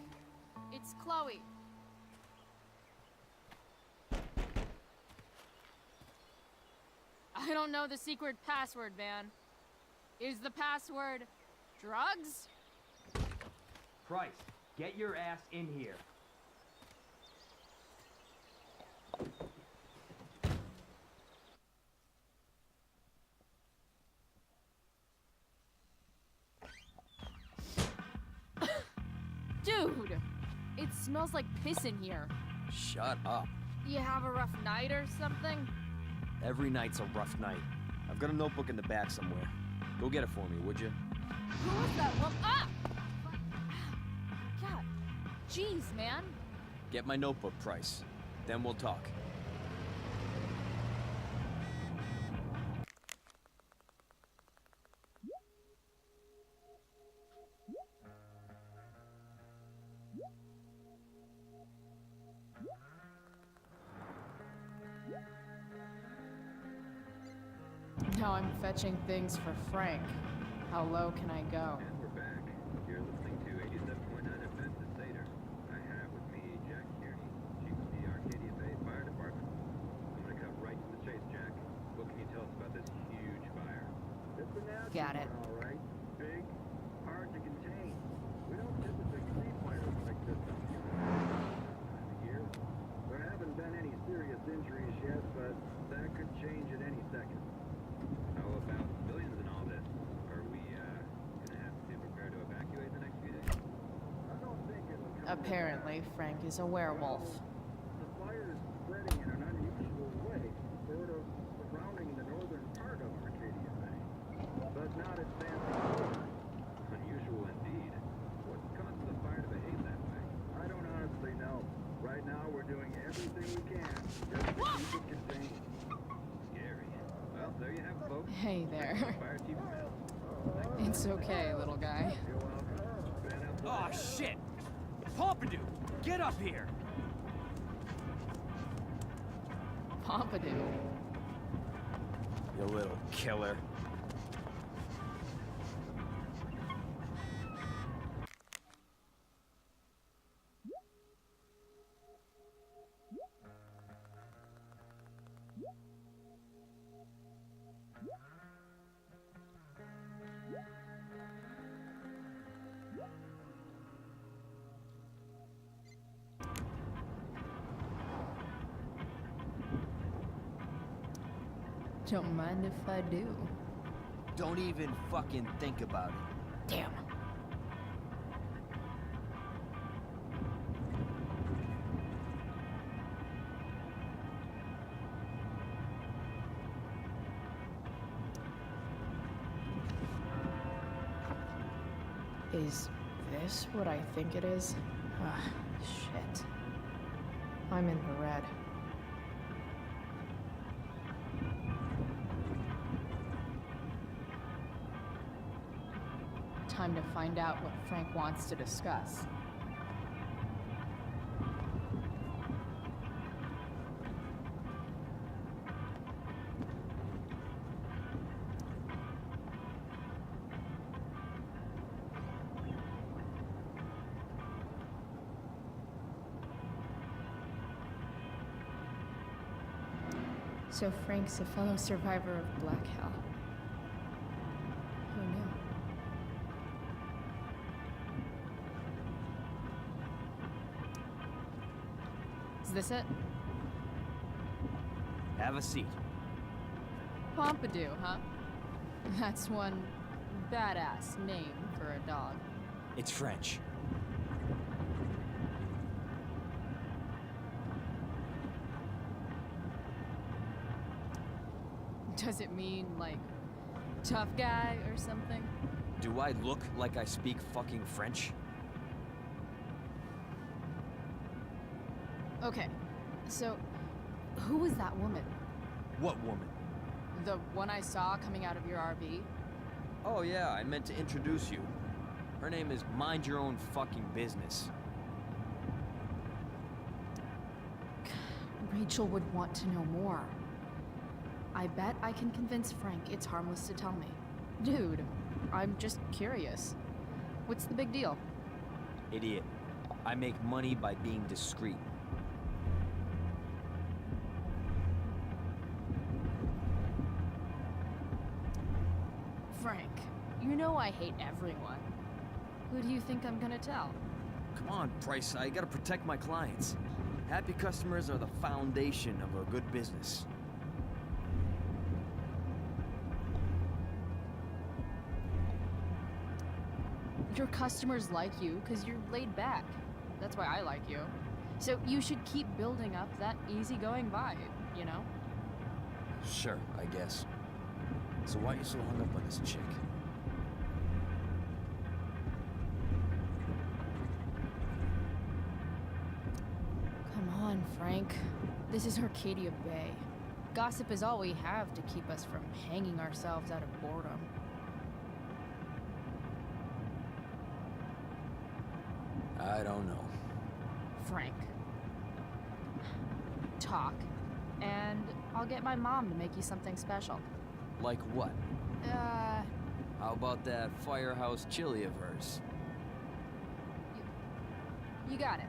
It's Chloe. I don't know the secret password, man. Is the password drugs? Price, get your ass in here. Dude! It smells like piss in here. Shut up. You have a rough night or something? Every night's a rough night. I've got a notebook in the back somewhere. Go get it for me, would you? Who is that woman? Ah! God. Jeez, man. Get my notebook, Price. Then we'll talk. Now I'm fetching things for Frank. How low can I go? And we're back. You're listening to 87.9 FM The Satyr. I have with me Jack Kearney, chief of the Arcadia Bay Fire Department. I'm gonna cut right to the chase, Jack. What can you tell us about this huge fire? It's a natural Got it. one, all right. Big, hard to contain. We don't typically see fires like this on the time of year. There haven't been any serious injuries yet, but that could change at any second. How about millions in all Apparently, Frank is a werewolf. The fire is spreading in an unusual way, sort of surrounding the northern part of Arcadia Bay, but not advancing forward. Unusual indeed. What caused the fire to behave that way? I don't honestly know. Right now, we're doing everything we can just to keep it contained. Scary. Well, there you have it, folks. Hey there. Fire chief Mills. It's okay, little guy. You're welcome. Been a Oh, shit! Pompidou, get up here! Pompidou. You little killer. Don't mind if I do. Don't even fucking think about it. Damn. Is this what I think it is? Ah, shit. I'm in the red. Time to find out what Frank wants to discuss. So Frank's a fellow survivor of Black Hell. Who knew? Is this it? Have a seat. Pompidou, huh? That's one badass name for a dog. It's French. Does it mean, like, tough guy or something? Do I look like I speak fucking French? Okay, so who was that woman? What woman? The one I saw coming out of your RV? Oh yeah, I meant to introduce you. Her name is Mind Your Own Fucking Business. Rachel would want to know more. I bet I can convince Frank it's harmless to tell me. Dude, I'm just curious. What's the big deal? Idiot. I make money by being discreet. Frank, you know I hate everyone. Who do you think I'm gonna tell? Come on, Price, I gotta protect my clients. Happy customers are the foundation of a good business. Your customers like you because you're laid back. That's why I like you. So you should keep building up that easygoing vibe, you know? Sure, I guess. So why are you so hung up on this chick? Come on, Frank. This is Arcadia Bay. Gossip is all we have to keep us from hanging ourselves out of boredom. I don't know. Frank. Talk, and I'll get my mom to make you something special. Like what? Uh, How about that firehouse chili of hers? you got it.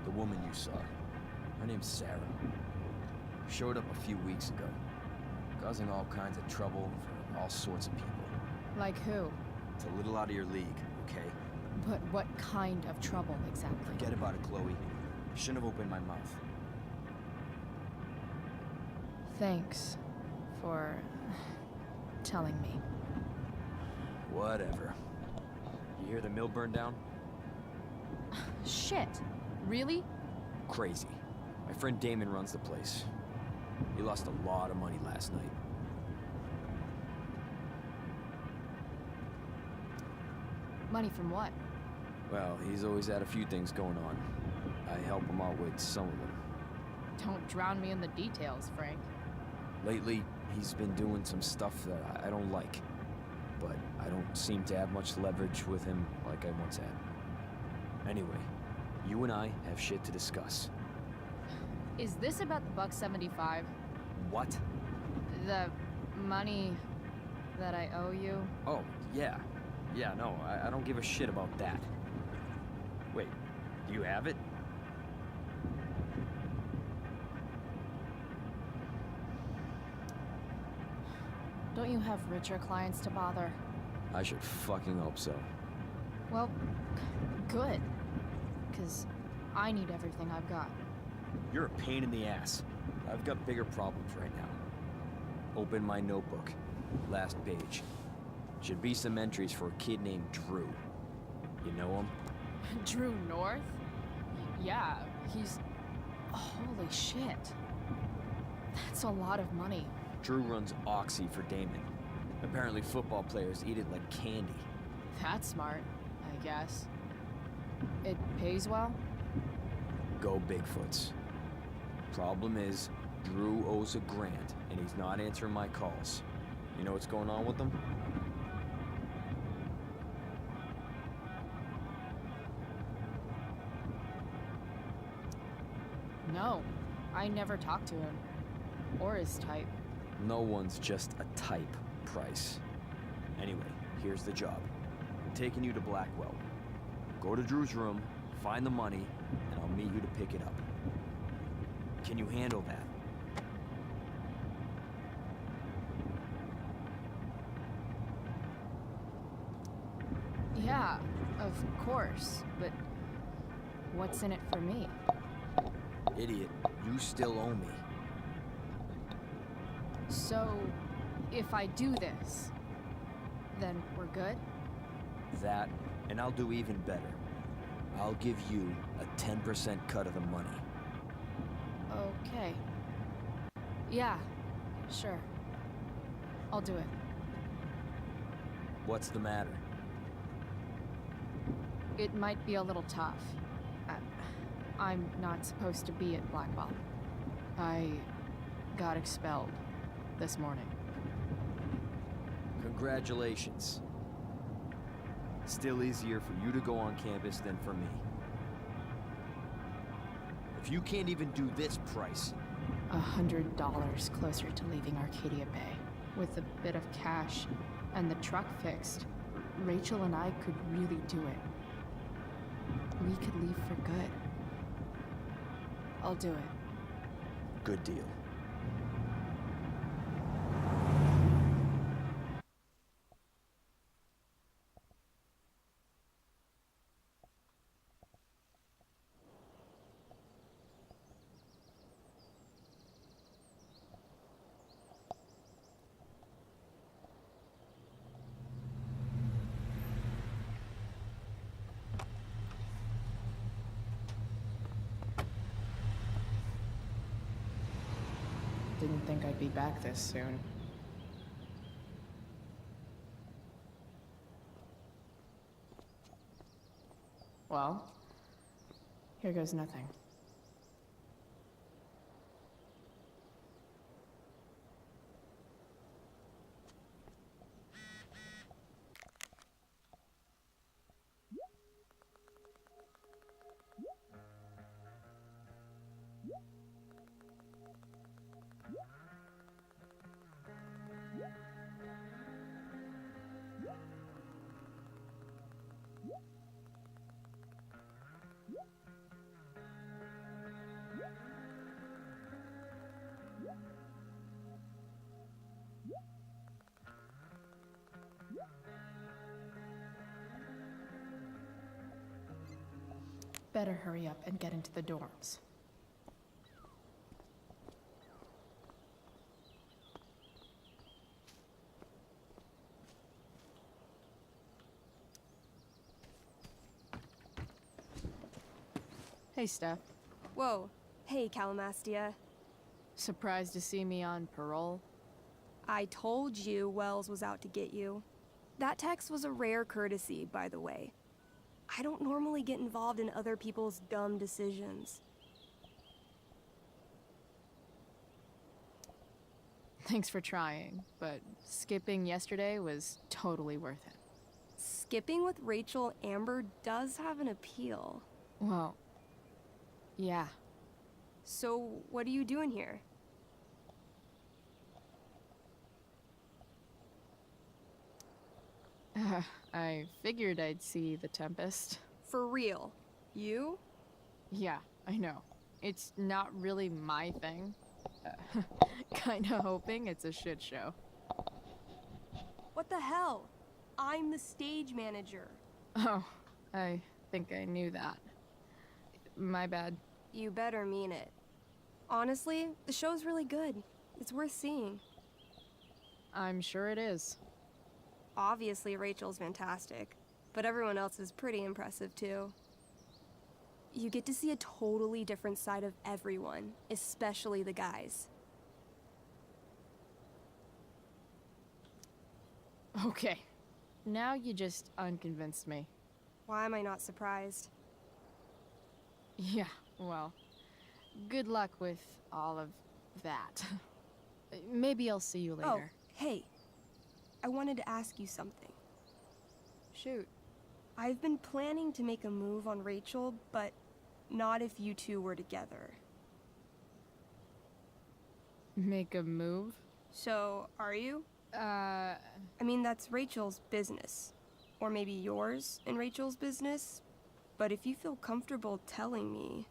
The woman you saw. Her name's Sarah. Showed up a few weeks ago. Causing all kinds of trouble for all sorts of people. Like who? It's a little out of your league, okay? But what kind of trouble exactly? Forget about it, Chloe. Shouldn't have opened my mouth. Thanks for telling me. Whatever. You hear the mill burned down? Shit. Really? Crazy. My friend Damon runs the place. He lost a lot of money last night. Money from what? Well, he's always had a few things going on. I help him out with some of them. Don't drown me in the details, Frank. Lately, he's been doing some stuff that I don't like. But I don't seem to have much leverage with him like I once had. Anyway, you and I have shit to discuss. Is this about the $1.75? What? The money that I owe you? Oh, yeah. Yeah, no, I don't give a shit about that. Wait, do you have it? Don't you have richer clients to bother? I should fucking hope so. Well, good. 'Cause I need everything I've got. You're a pain in the ass. I've got bigger problems right now. Open my notebook. Last page. Should be some entries for a kid named Drew. You know him? Drew North? Yeah, he's... Holy shit. That's a lot of money. Drew runs Oxy for Damon. Apparently football players eat it like candy. That's smart, I guess. It pays well? Go Bigfoots. Problem is, Drew owes a grant, and he's not answering my calls. You know what's going on with him? No, I never talked to him. Or his type. No one's just a type, Price. Anyway, here's the job. I'm taking you to Blackwell. Go to Drew's room, find the money, and I'll meet you to pick it up. Can you handle that? Yeah, of course, but what's in it for me? Idiot, you still owe me. So, if I do this, then we're good? That, and I'll do even better. I'll give you a 10% cut of the money. Okay. Yeah, sure. I'll do it. What's the matter? It might be a little tough. I'm not supposed to be at Blackwell. I got expelled this morning. Congratulations. Still easier for you to go on campus than for me. If you can't even do this, Price... $100 closer to leaving Arcadia Bay. With a bit of cash and the truck fixed, Rachel and I could really do it. We could leave for good. I'll do it. Good deal. Didn't think I'd be back this soon. Well, here goes nothing. Better hurry up and get into the dorms. Hey, Steph. Whoa. Hey, Calamastia. Surprised to see me on parole? I told you Wells was out to get you. That text was a rare courtesy, by the way. I don't normally get involved in other people's dumb decisions. Thanks for trying, but skipping yesterday was totally worth it. Skipping with Rachel Amber does have an appeal. Well, yeah. So, what are you doing here? I figured I'd see the Tempest. For real? You? Yeah, I know. It's not really my thing. Kinda hoping it's a shit show. What the hell? I'm the stage manager. Oh, I think I knew that. My bad. You better mean it. Honestly, the show's really good. It's worth seeing. I'm sure it is. Obviously, Rachel's fantastic, but everyone else is pretty impressive too. You get to see a totally different side of everyone, especially the guys. Okay. Now you just unconvinced me. Why am I not surprised? Yeah, well, good luck with all of that. Maybe I'll see you later. Oh, hey. I wanted to ask you something. Shoot. I've been planning to make a move on Rachel, but not if you two were together. Make a move? So, are you? I mean, that's Rachel's business. Or maybe yours and Rachel's business. But if you feel comfortable telling me...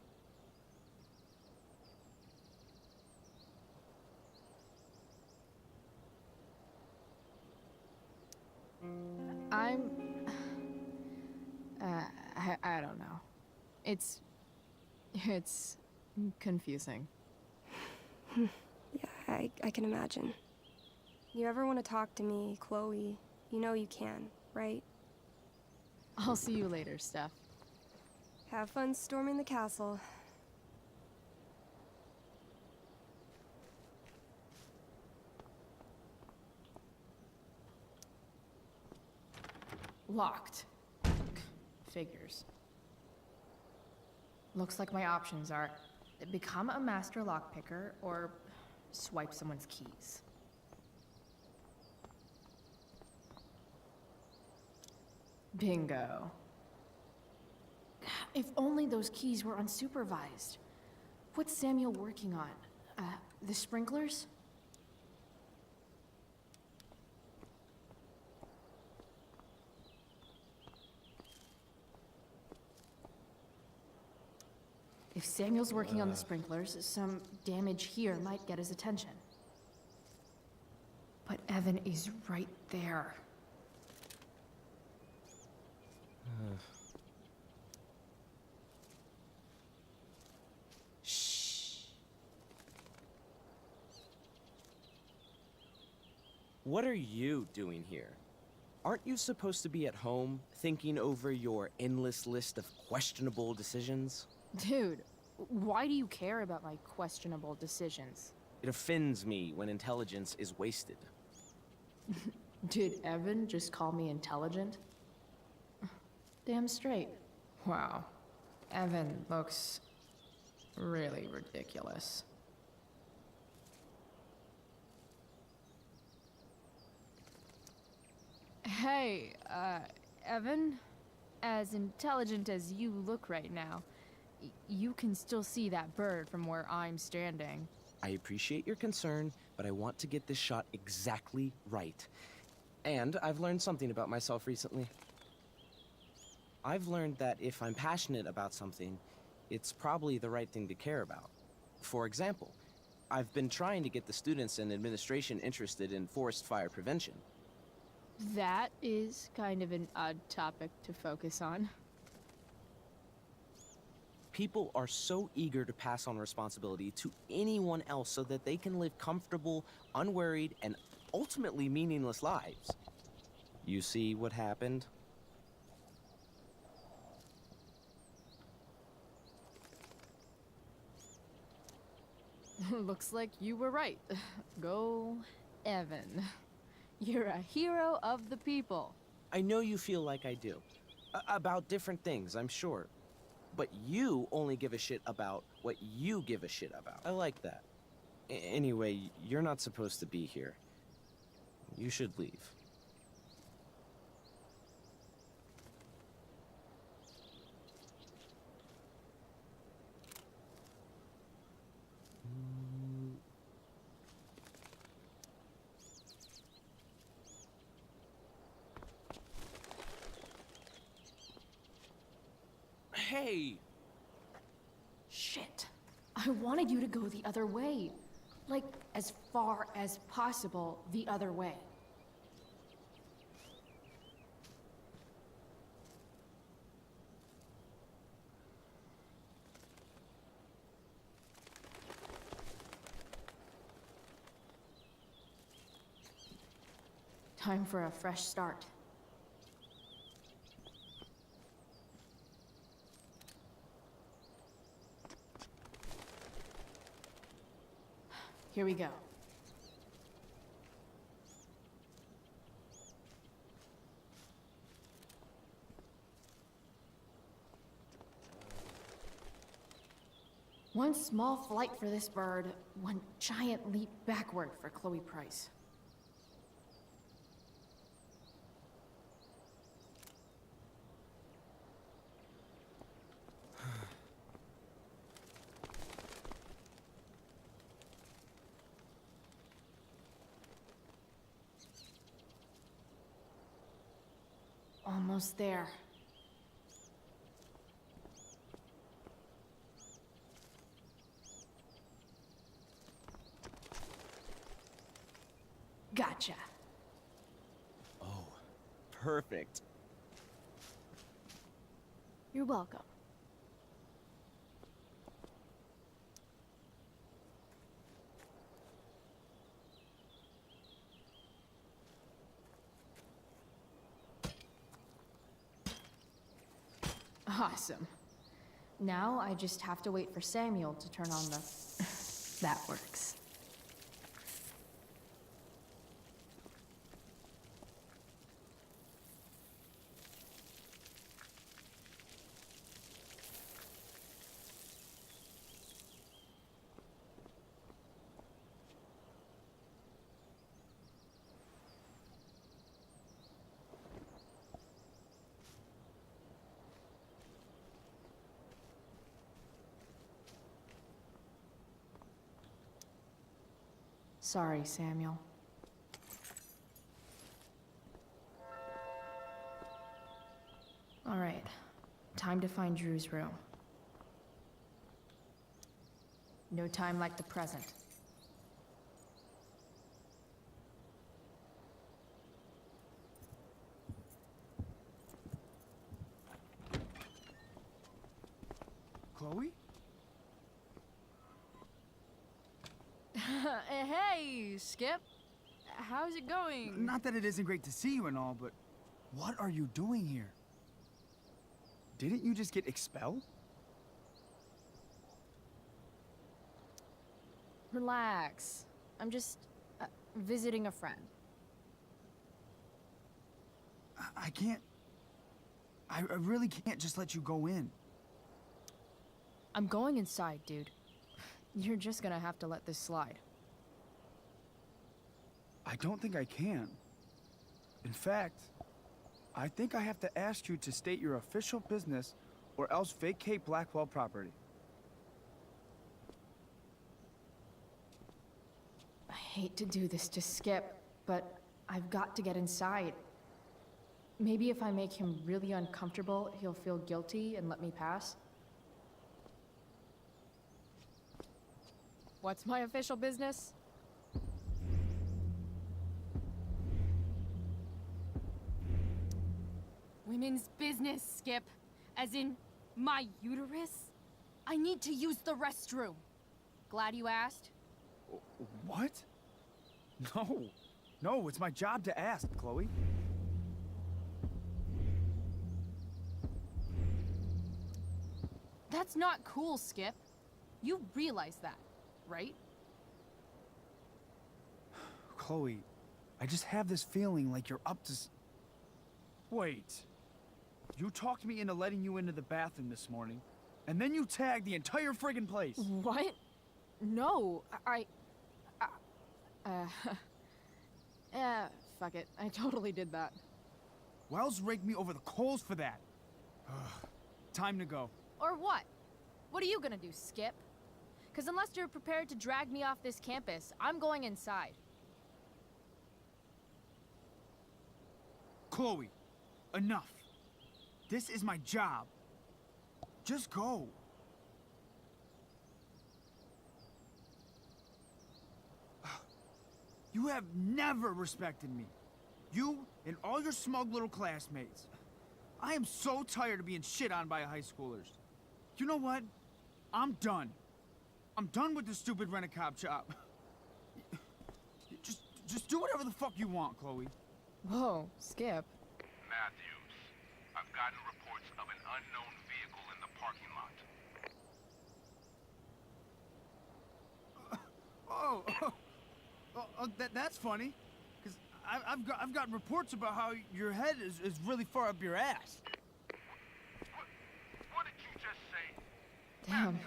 I don't know. It's confusing. Yeah, I can imagine. You ever want to talk to me, Chloe, you know you can, right? I'll see you later, Steph. Have fun storming the castle. Locked. Figures. Looks like my options are become a master lockpicker or swipe someone's keys. Bingo. If only those keys were unsupervised. What's Samuel working on? The sprinklers? If Samuel's working on the sprinklers, some damage here might get his attention. But Evan is right there. Shh. What are you doing here? Aren't you supposed to be at home, thinking over your endless list of questionable decisions? Dude, why do you care about my questionable decisions? It offends me when intelligence is wasted. Did Evan just call me intelligent? Damn straight. Wow. Evan looks really ridiculous. Hey, Evan? As intelligent as you look right now, you can still see that bird from where I'm standing. I appreciate your concern, but I want to get this shot exactly right. And I've learned something about myself recently. I've learned that if I'm passionate about something, it's probably the right thing to care about. For example, I've been trying to get the students and administration interested in forest fire prevention. That is kind of an odd topic to focus on. People are so eager to pass on responsibility to anyone else so that they can live comfortable, unworried, and ultimately meaningless lives. You see what happened? Looks like you were right. Go, Evan. You're a hero of the people. I know you feel like I do. About different things, I'm sure. But you only give a shit about what you give a shit about. I like that. Anyway, you're not supposed to be here. You should leave. Hey! Shit. I wanted you to go the other way. Like, as far as possible the other way. Time for a fresh start. Here we go. One small flight for this bird, one giant leap backward for Chloe Price. Almost there. Gotcha. Oh, perfect. You're welcome. Awesome. Now I just have to wait for Samuel to turn on the... That works. Sorry, Samuel. All right, time to find Drew's room. No time like the present. Chloe? Hey, Skip. How's it going? Not that it isn't great to see you and all, but what are you doing here? Didn't you just get expelled? Relax. I'm just visiting a friend. I can't... I really can't just let you go in. I'm going inside, dude. You're just gonna have to let this slide. I don't think I can. In fact, I think I have to ask you to state your official business or else vacate Blackwell property. I hate to do this to Skip, but I've got to get inside. Maybe if I make him really uncomfortable, he'll feel guilty and let me pass. What's my official business? Women's business, Skip. As in, my uterus? I need to use the restroom. Glad you asked? What? No. No, it's my job to ask, Chloe. That's not cool, Skip. You realize that, right? Chloe, I just have this feeling like you're up to Wait. You talked me into letting you into the bathroom this morning, and then you tagged the entire friggin' place. What? No, fuck it. I totally did that. Wells raked me over the coals for that. Ugh. Time to go. Or what? What are you gonna do, Skip? Because unless you're prepared to drag me off this campus, I'm going inside. Chloe, enough. This is my job. Just go. You have never respected me. You and all your smug little classmates. I am so tired of being shit on by high schoolers. You know what? I'm done. I'm done with this stupid rent-a-cop job. Just do whatever the fuck you want, Chloe. Whoa, Skip. Matthews, I've gotten reports of an unknown vehicle in the parking lot. That's funny. Because I've got reports about how your head is really far up your ass. What did you just say? Damn.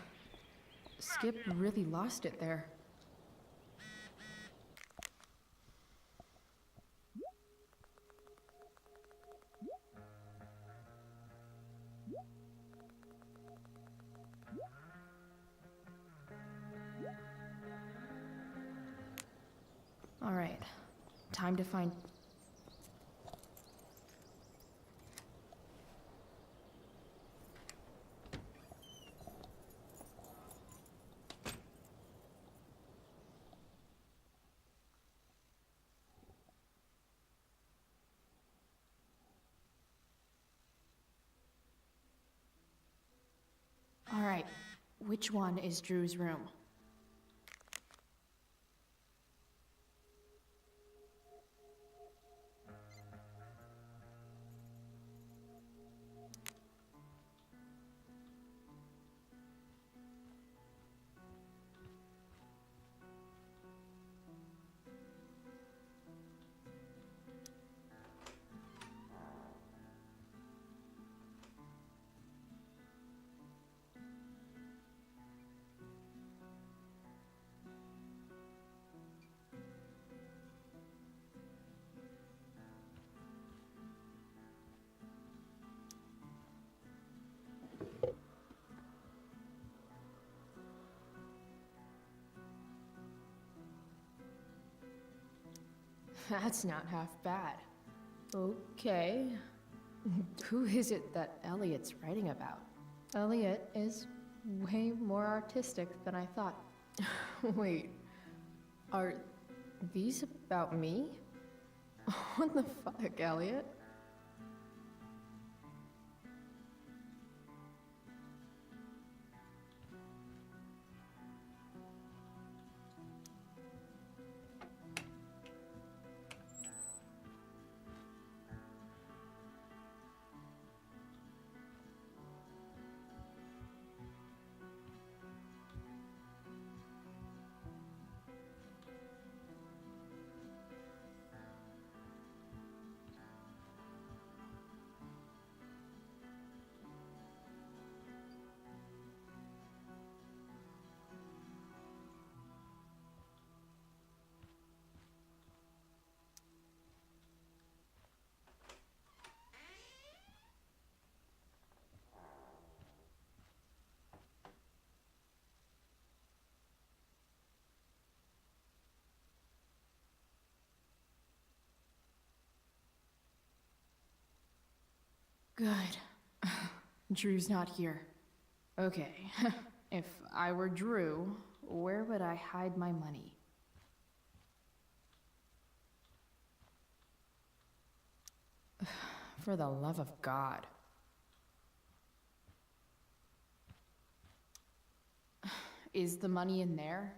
Skip really lost it there. All right, time to find... All right, which one is Drew's room? That's not half bad. Okay. Who is it that Elliot's writing about? Elliot is way more artistic than I thought. Wait, are these about me? What the fuck, Elliot? Good. Drew's not here. Okay. If I were Drew, where would I hide my money? For the love of God. Is the money in there?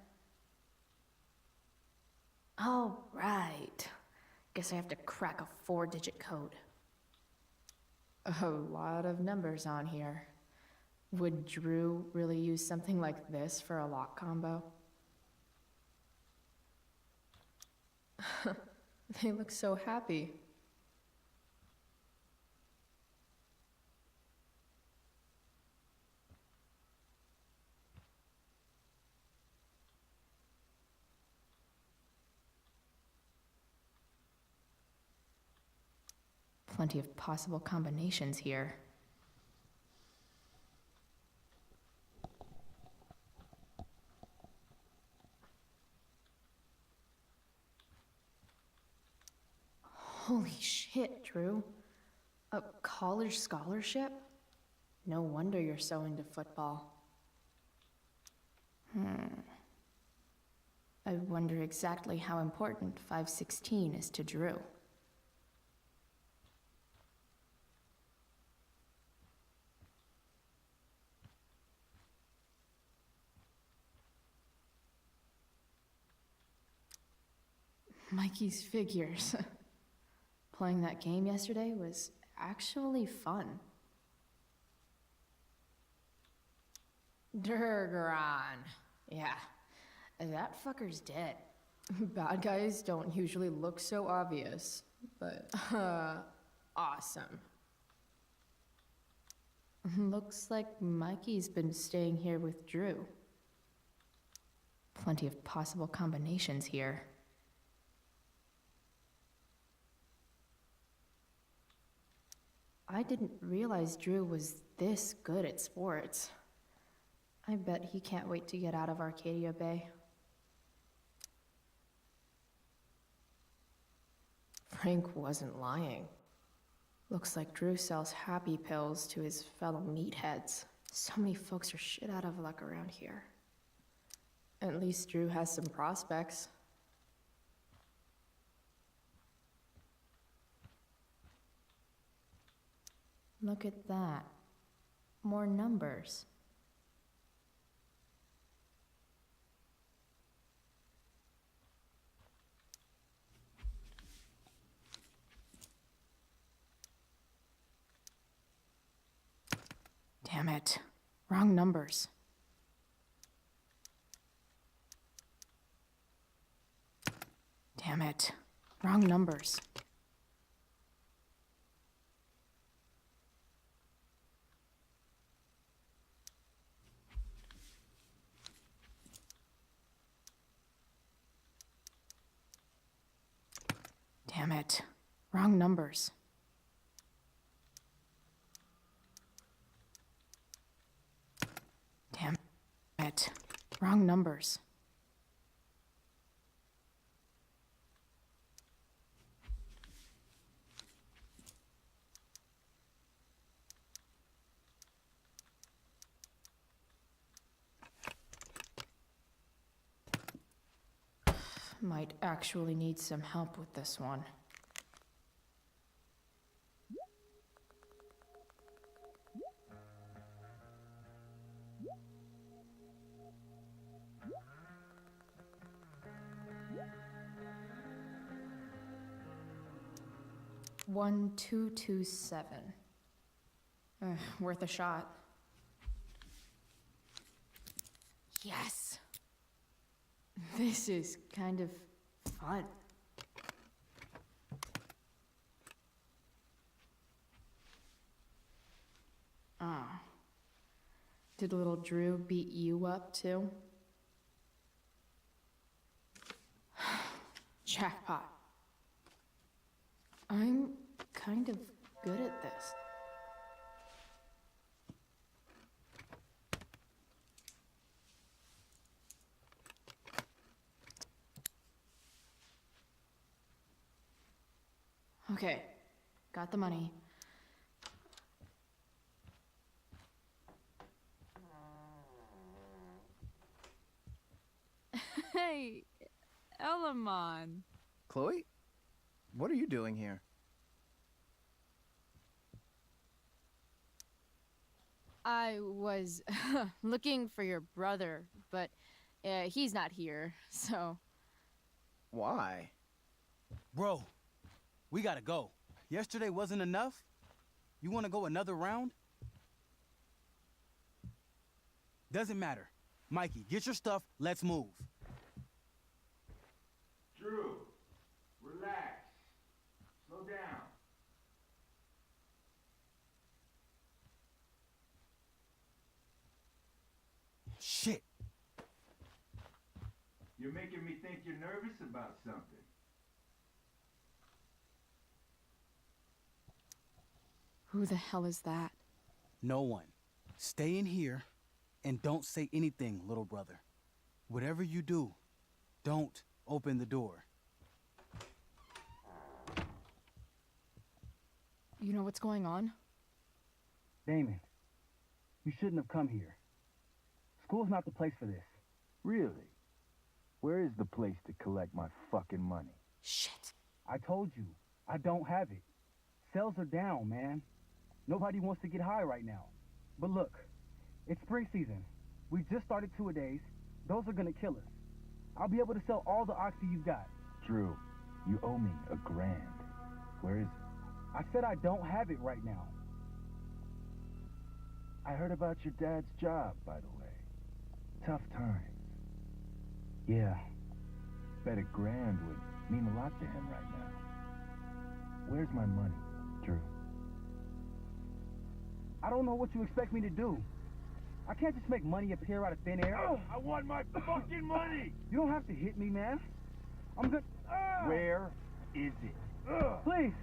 Oh, right. Guess I have to crack a 4-digit code. A lot of numbers on here. Would Drew really use something like this for a lock combo? They look so happy. Plenty of possible combinations here. Holy shit, Drew. A college scholarship? No wonder you're so into football. I wonder exactly how important 516 is to Drew. Mikey's figures. Playing that game yesterday was actually fun. Durgaron. Yeah, that fucker's dead. Bad guys don't usually look so obvious, but, awesome. Looks like Mikey's been staying here with Drew. Plenty of possible combinations here. I didn't realize Drew was this good at sports. I bet he can't wait to get out of Arcadia Bay. Frank wasn't lying. Looks like Drew sells happy pills to his fellow meatheads. So many folks are shit out of luck around here. At least Drew has some prospects. Look at that. More numbers. Damn it. Wrong numbers. Damn it. Wrong numbers. Damn it. Wrong numbers. Damn it. Wrong numbers. Might actually need some help with this one. One, 227. Worth a shot. Yes! This is kind of fun. Ah. Did little Drew beat you up too? Jackpot. I'm kind of good at this. Okay, got the money. Hey, Elamon. Chloe? What are you doing here? I was looking for your brother, but he's not here, so... Why? Bro, we gotta go. Yesterday wasn't enough? You wanna go another round? Doesn't matter. Mikey, get your stuff, let's move. Drew, Shit. You're making me think you're nervous about something. Who the hell is that? No one. Stay in here and don't say anything, little brother. Whatever you do, don't open the door. You know what's going on? Damon, you shouldn't have come here. School's not the place for this. Really? Where is the place to collect my fucking money? Shit. I told you, I don't have it. Sales are down, man. Nobody wants to get high right now. But look, it's spring season. We just started two-a-days. Those are gonna kill us. I'll be able to sell all the oxy you've got. Drew, you owe me $1,000. Where is it? I said I don't have it right now. I heard about your dad's job, by the way. Tough times. Yeah, bet $1,000 would mean a lot to him right now. Where's my money, Drew? I don't know what you expect me to do. I can't just make money appear out of thin air. I want my fucking money! You don't have to hit me, man. I'm good. Where is it? Please,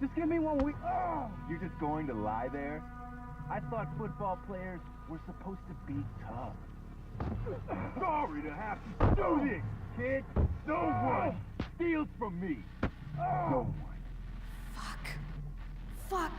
just give me 1 week. You're just going to lie there? I thought football players were supposed to be tough. Sorry to have to do this, kid. No one steals from me. No one. Fuck.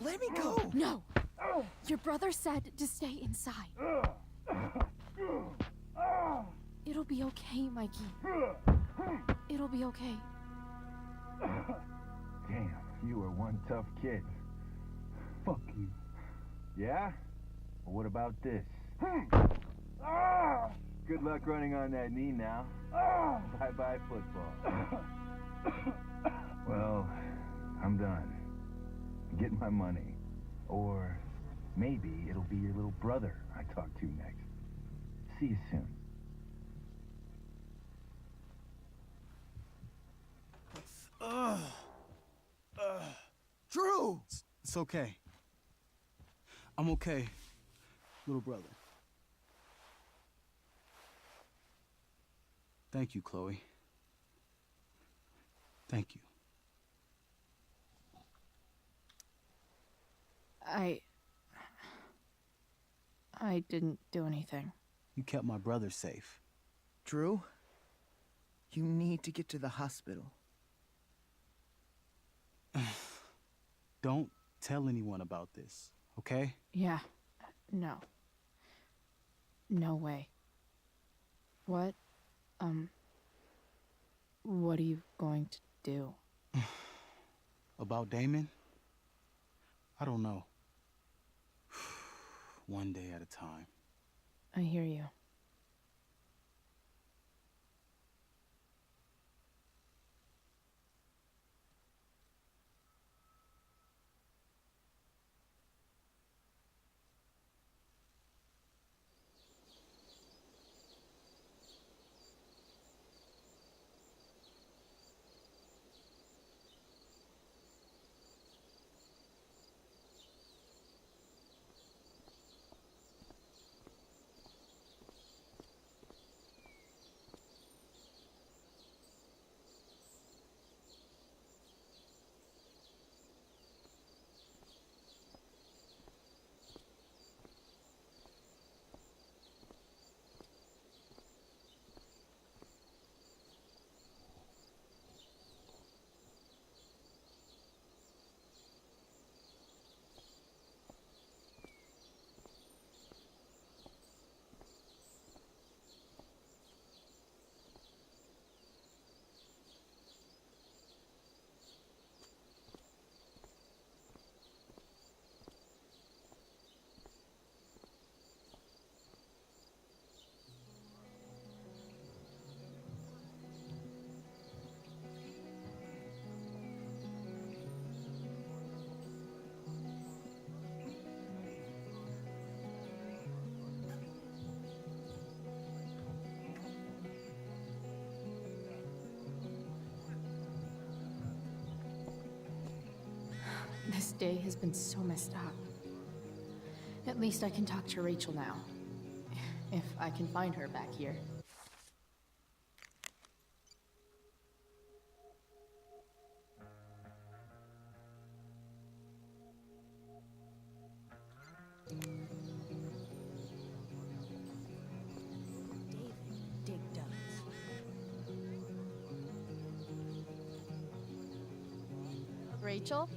Let me go! No! Your brother said to stay inside. It'll be okay, Mikey. It'll be okay. Damn, you are one tough kid. Fuck you. Yeah? Well, what about this? Good luck running on that knee now. Bye-bye football. Well, I'm done. Get my money. Or maybe it'll be your little brother I talk to next. See you soon. Drew! It's okay. I'm okay, little brother. Thank you, Chloe. Thank you. I didn't do anything. You kept my brother safe. Drew, you need to get to the hospital. Don't tell anyone about this, okay? Yeah. No. No way. What are you going to do? About Damon? I don't know. One day at a time. I hear you. day has been so messed up. At least I can talk to Rachel now. If I can find her back here. Rachel?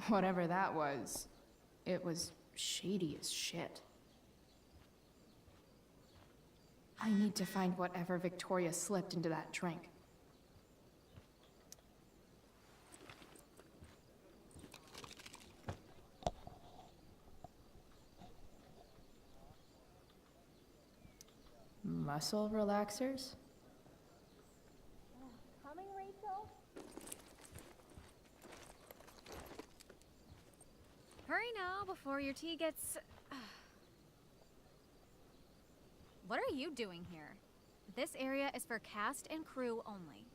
Whatever that was, it was shady as shit. I need to find whatever Victoria slipped into that drink. Muscle relaxers? Coming, Rachel? Hurry now before your tea gets... What are you doing here? This area is for cast and crew only.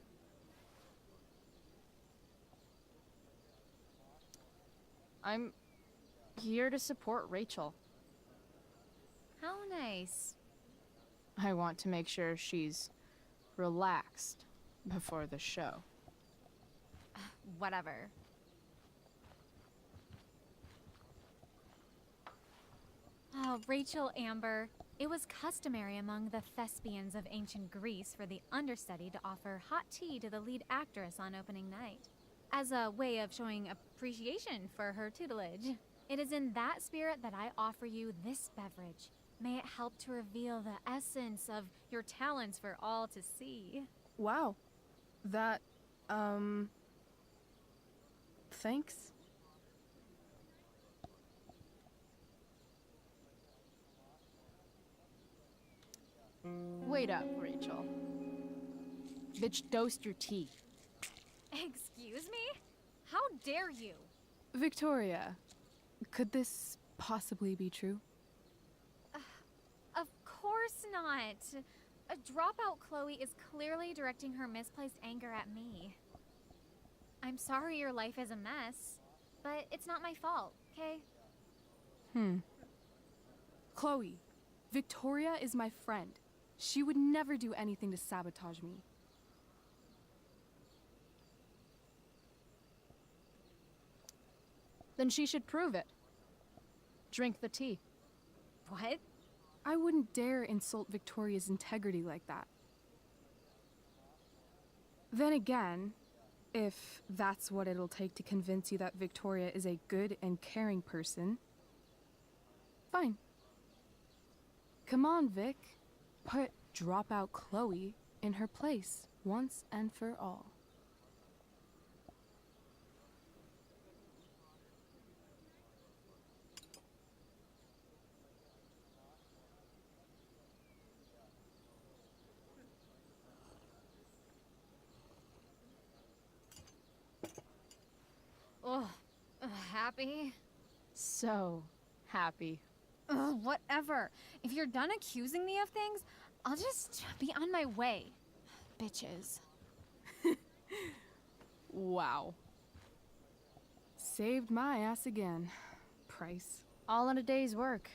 I'm here to support Rachel. How nice. I want to make sure she's relaxed before the show. Whatever. Oh, Rachel Amber. It was customary among the thespians of ancient Greece for the understudy to offer hot tea to the lead actress on opening night, as a way of showing appreciation for her tutelage. It is in that spirit that I offer you this beverage. May it help to reveal the essence of your talents for all to see. Wow. That, thanks. Wait up, Rachel. Bitch, dosed your tea. Excuse me? How dare you? Victoria, could this possibly be true? Of course not. A dropout Chloe is clearly directing her misplaced anger at me. I'm sorry your life is a mess, but it's not my fault, okay? Chloe, Victoria is my friend. She would never do anything to sabotage me. Then she should prove it. Drink the tea. What? I wouldn't dare insult Victoria's integrity like that. Then again, if that's what it'll take to convince you that Victoria is a good and caring person, fine. Come on, Vic. Put dropout Chloe in her place once and for all. Ugh. Happy? So happy. Ugh, whatever. If you're done accusing me of things, I'll just be on my way. Bitches. Wow. Saved my ass again, Price. All in a day's work.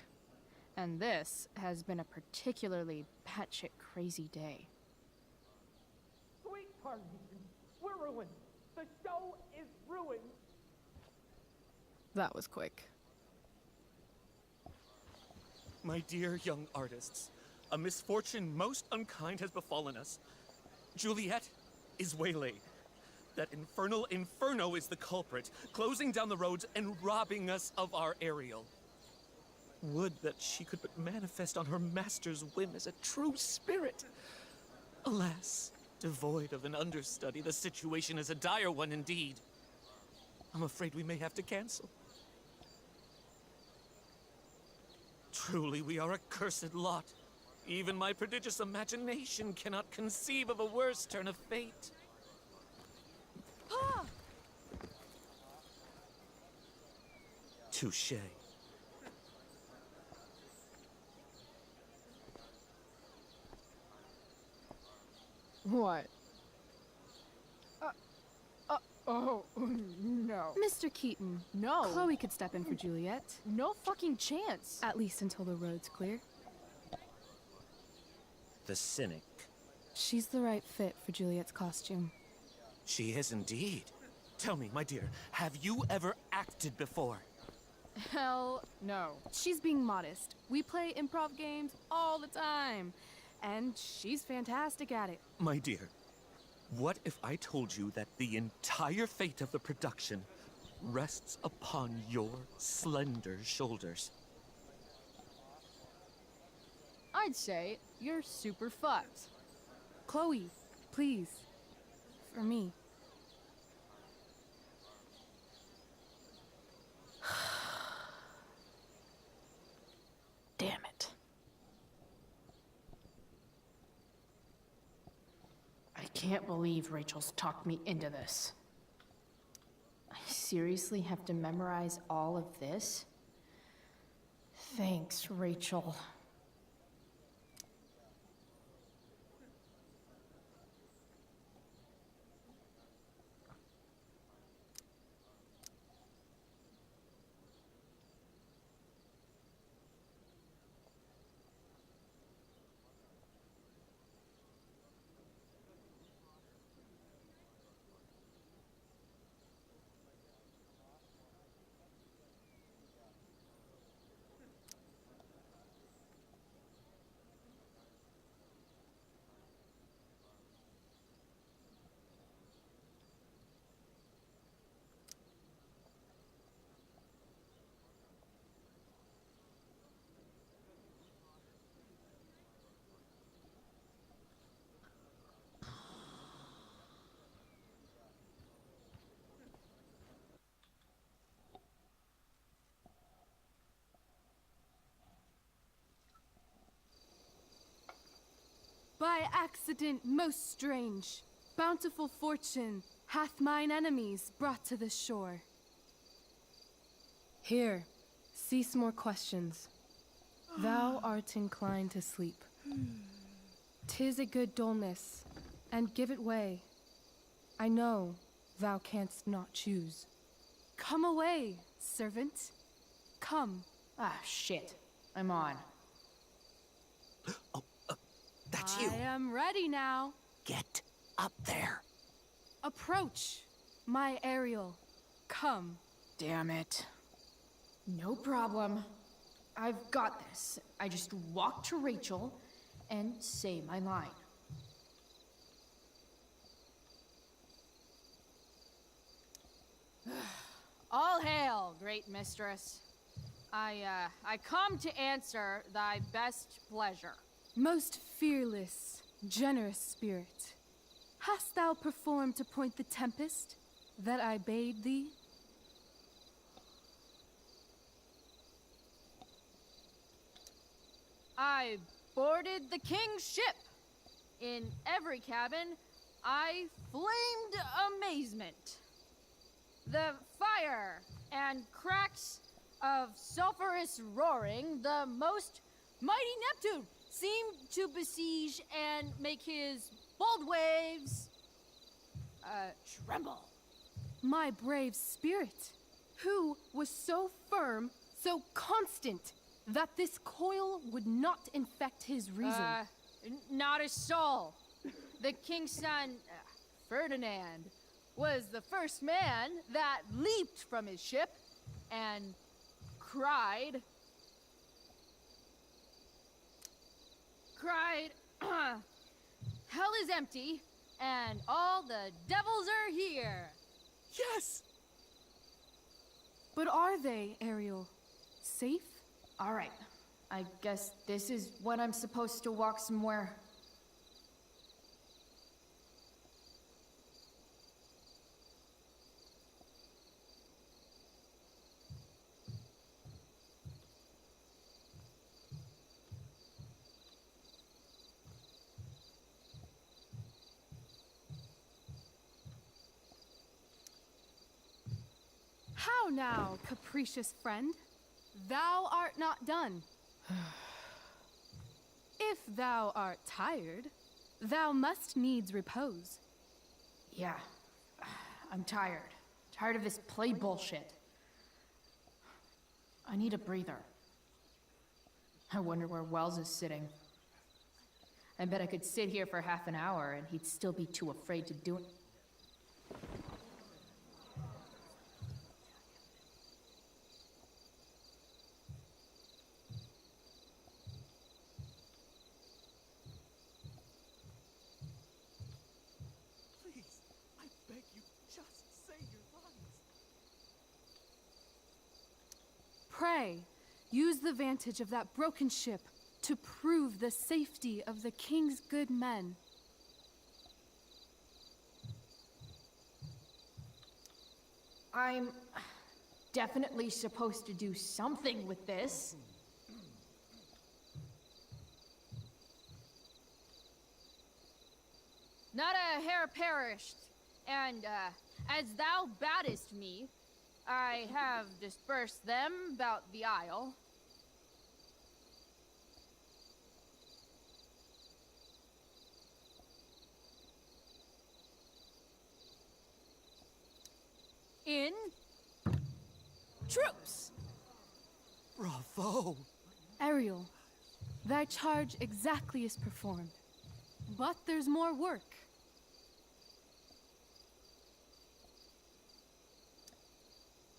And this has been a particularly batshit crazy day. Sweet party. We're ruined. The show is ruined. That was quick. My dear young artists, a misfortune most unkind has befallen us. Juliet is waylaid. That infernal Inferno is the culprit, closing down the roads and robbing us of our Ariel. Would that she could but manifest on her master's whim as a true spirit. Alas, devoid of an understudy, the situation is a dire one indeed. I'm afraid we may have to cancel. Truly, we are a cursed lot. Even my prodigious imagination cannot conceive of a worse turn of fate. Touché. What? Oh, no. Mr. Keaton. No. Chloe could step in for Juliet. No fucking chance. At least until the road's clear. The cynic. She's the right fit for Juliet's costume. She is indeed. Tell me, my dear, have you ever acted before? Hell no. She's being modest. We play improv games all the time. And she's fantastic at it. My dear, what if I told you that the entire fate of the production rests upon your slender shoulders? I'd say you're super fucked. Chloe, please. For me. Damn it. I can't believe Rachel's talked me into this. I seriously have to memorize all of this? Thanks, Rachel. By accident most strange, bountiful fortune hath mine enemies brought to the shore. Here, cease more questions. Thou art inclined to sleep. 'Tis a good dullness, and give it way. I know thou canst not choose. Come away, servant. Come. Ah, shit. I'm on. That's you. I am ready now. Get up there. Approach, my Ariel. Come. Damn it. No problem. I've got this. I just walk to Rachel and say my line. All hail, great mistress. I come to answer thy best pleasure. Most fearless, generous spirit, hast thou performed to point the tempest that I bade thee? I boarded the king's ship. In every cabin, I flamed amazement. The fire and cracks of sulphurous roaring, the most mighty Neptune seemed to besiege and make his bold waves tremble. My brave spirit, who was so firm, so constant, that this coil would not infect his reason. Not a soul. The king's son, Ferdinand, was the first man that leaped from his ship and cried, hell is empty, and all the devils are here. Yes! But are they, Ariel? Safe? All right. I guess this is when I'm supposed to walk somewhere. How now, capricious friend? Thou art not done. If thou art tired, thou must needs repose. Yeah. I'm tired. Tired of this play bullshit. I need a breather. I wonder where Wells is sitting. I bet I could sit here for half an hour and he'd still be too afraid to do it. Please, I beg you, just say your lines. Pray, use the vantage of that broken ship to prove the safety of the king's good men. I'm definitely supposed to do something with this. Not a hair perished, and as thou baddest me, I have dispersed them about the isle. In troops. Bravo! Ariel, thy charge exactly is performed. But there's more work.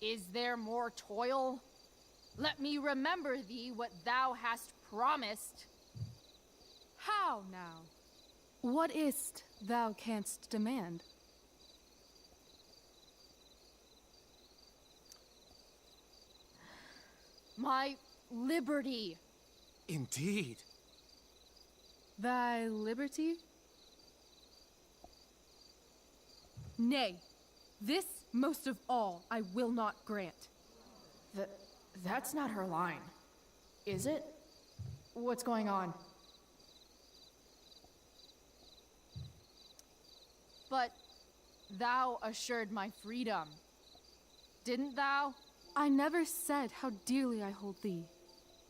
Is there more toil? Let me remember thee what thou hast promised. How now? What is't thou canst demand? My liberty. Indeed. Thy liberty? Nay, this most of all I will not grant. That's not her line. Is it? What's going on? But thou assured my freedom, didn't thou? I never said how dearly I hold thee.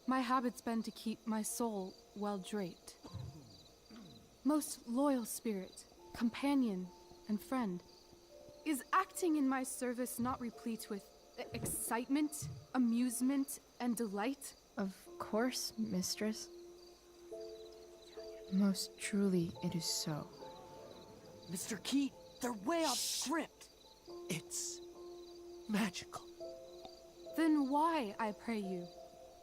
My habit's been to keep my soul well draped. Most loyal spirit, companion, and friend. Is acting in my service not replete with excitement, amusement, and delight? Of course, mistress. Most truly it is so. Mr. Keat, they're way off script. It's magical. Then why, I pray you,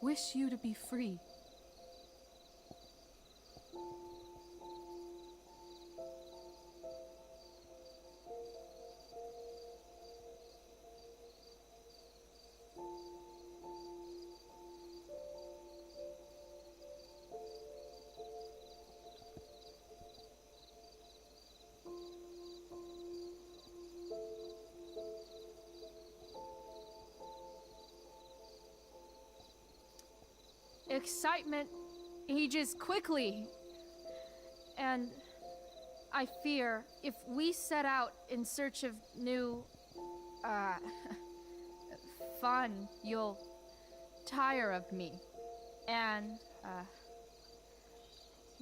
wish you to be free? Excitement ages quickly. And I fear if we set out in search of new, fun, you'll tire of me. And,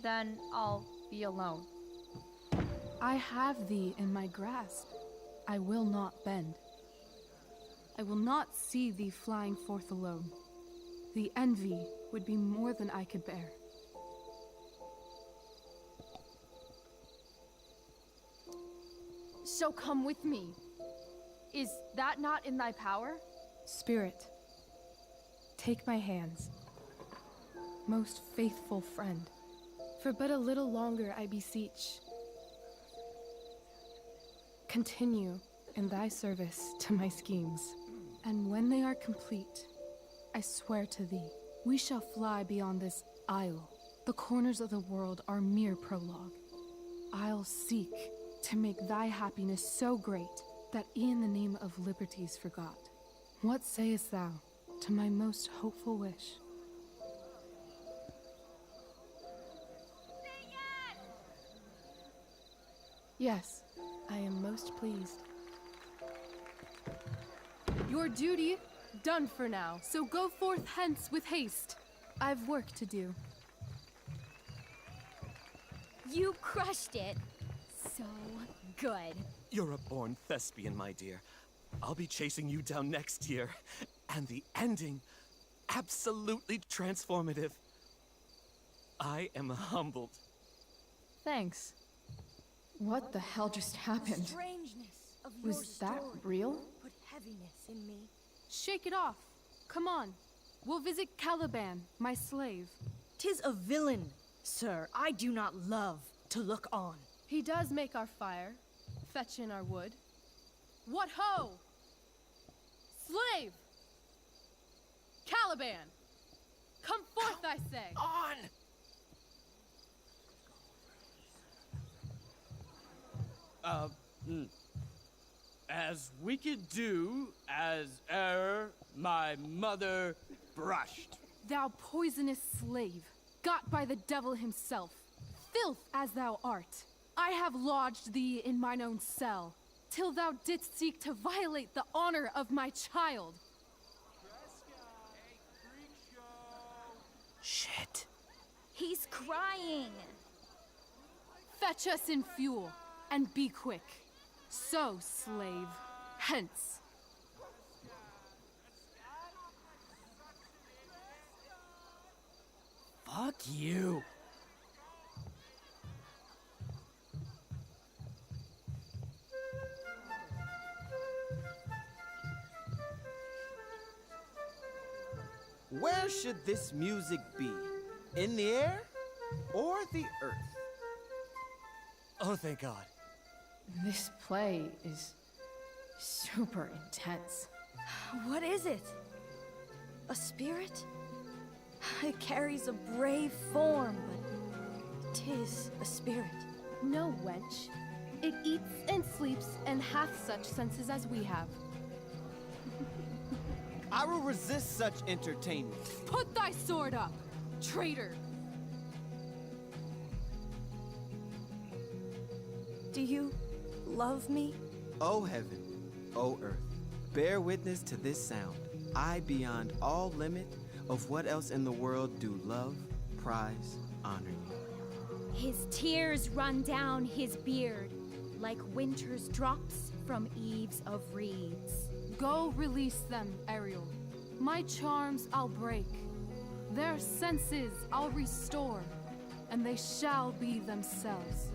then I'll be alone. I have thee in my grasp. I will not bend. I will not see thee flying forth alone. The envy would be more than I could bear. So come with me. Is that not in thy power? Spirit, take my hands. Most faithful friend, for but a little longer I beseech. continue in thy service to my schemes. And when they are complete, I swear to thee, we shall fly beyond this isle. The corners of the world are mere prologue. I'll seek to make thy happiness so great that e'en the name of liberty's forgot. What sayest thou to my most hopeful wish? Yes, I am most pleased. Your duty done for now, so go forth hence with haste. I've work to do. You crushed it. So good. You're a born thespian, my dear. I'll be chasing you down next year. And the ending, absolutely transformative. I am humbled. Thanks. What the hell just happened? Strangeness of your Was that story real? Put heaviness in me. Shake it off. Come on. We'll visit Caliban, my slave. 'Tis a villain, sir. I do not love to look on. He does make our fire, fetch in our wood. What ho! Slave! Caliban! Come forth, I say! On! As we could do as e'er my mother brushed. Thou poisonous slave, got by the devil himself, filth as thou art, I have lodged thee in mine own cell, till thou didst seek to violate the honor of my child. Shit. He's crying. Fetch us in fuel, and be quick. So, slave, hence. Fuck you. Where should this music be? In the air or the earth? Oh, thank God. This play is super intense. What is it? A spirit? It carries a brave form, but 'tis a spirit. No, wench. It eats and sleeps and hath such senses as we have. I will resist such entertainment. Put thy sword up, traitor! Do you love me? O heaven, O earth, bear witness to this sound. I beyond all limit of what else in the world do love, prize, honor you. His tears run down his beard like winter's drops from eaves of reeds. Go release them, Ariel. My charms I'll break. Their senses I'll restore, and they shall be themselves.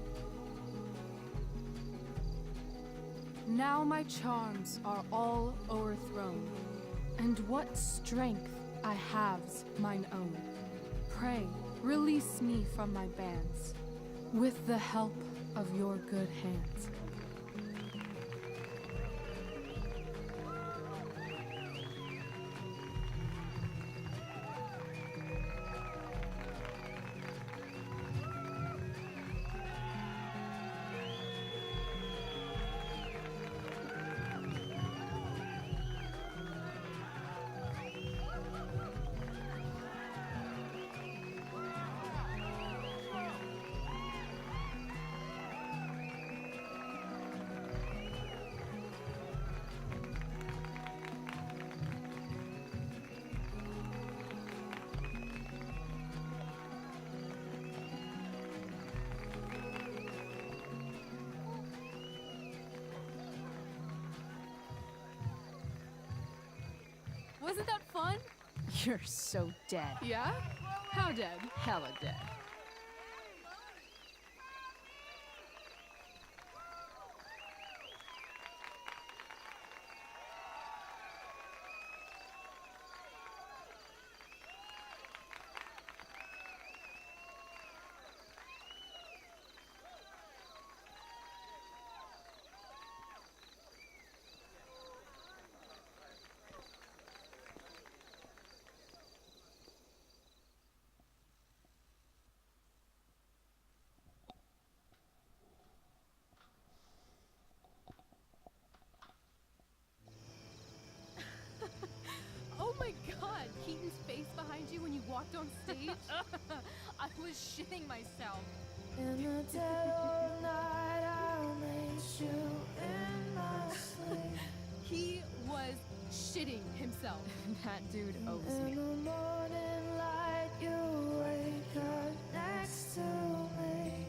Now my charms are all o'erthrown, and what strength I have's mine own. Pray, release me from my bands, with the help of your good hands. Wasn't that fun? You're so dead. Yeah? How dead? Hella dead. walked on stage, I was shitting myself. In the dead of night, I'll meet you in my sleep. He was shitting himself. That dude owes In me. the morning light, you wake up next to me.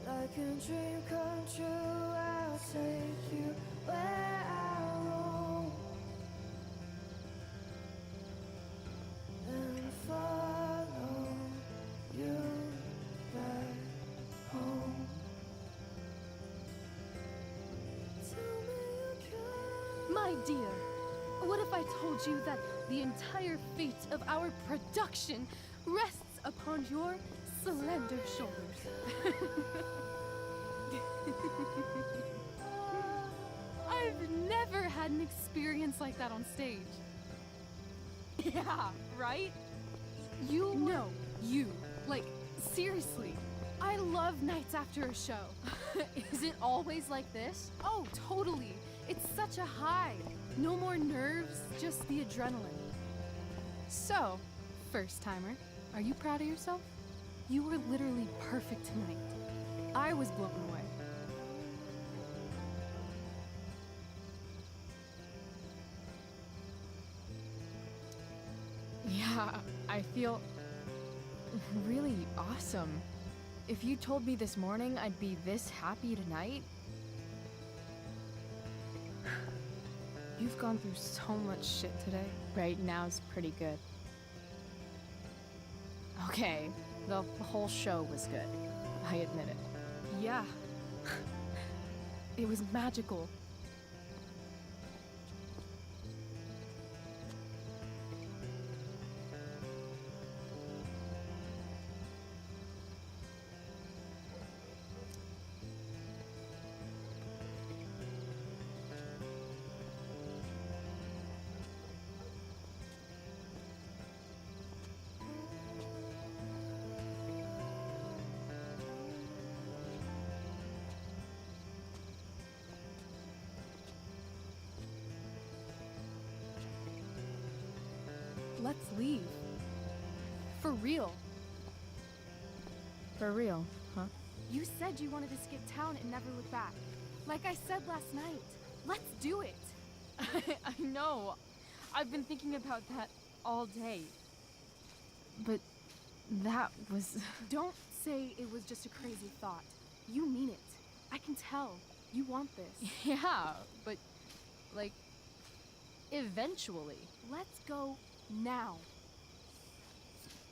Like a dream come true, I'll take you where I roam. And follow you back home. My dear, what if I told you that the entire fate of our production rests upon your slender shoulders? I've never had an experience like that on stage. Yeah, right? You? No, you. Like, seriously. I love nights after a show. Is it always like this? Oh, totally. It's such a high. No more nerves, just the adrenaline. So, first timer, are you proud of yourself? You were literally perfect tonight. I was blown away. Yeah, I feel really awesome. If you told me this morning I'd be this happy tonight. You've gone through so much shit today. Right now's pretty good. Okay, the whole show was good. I admit it. Yeah. It was magical. Let's leave. For real. For real, huh? You said you wanted to skip town and never look back. Like I said last night. Let's do it. I know. I've been thinking about that all day. But that was... Don't say it was just a crazy thought. You mean it. I can tell. You want this. Yeah, but... like... eventually. Let's go now.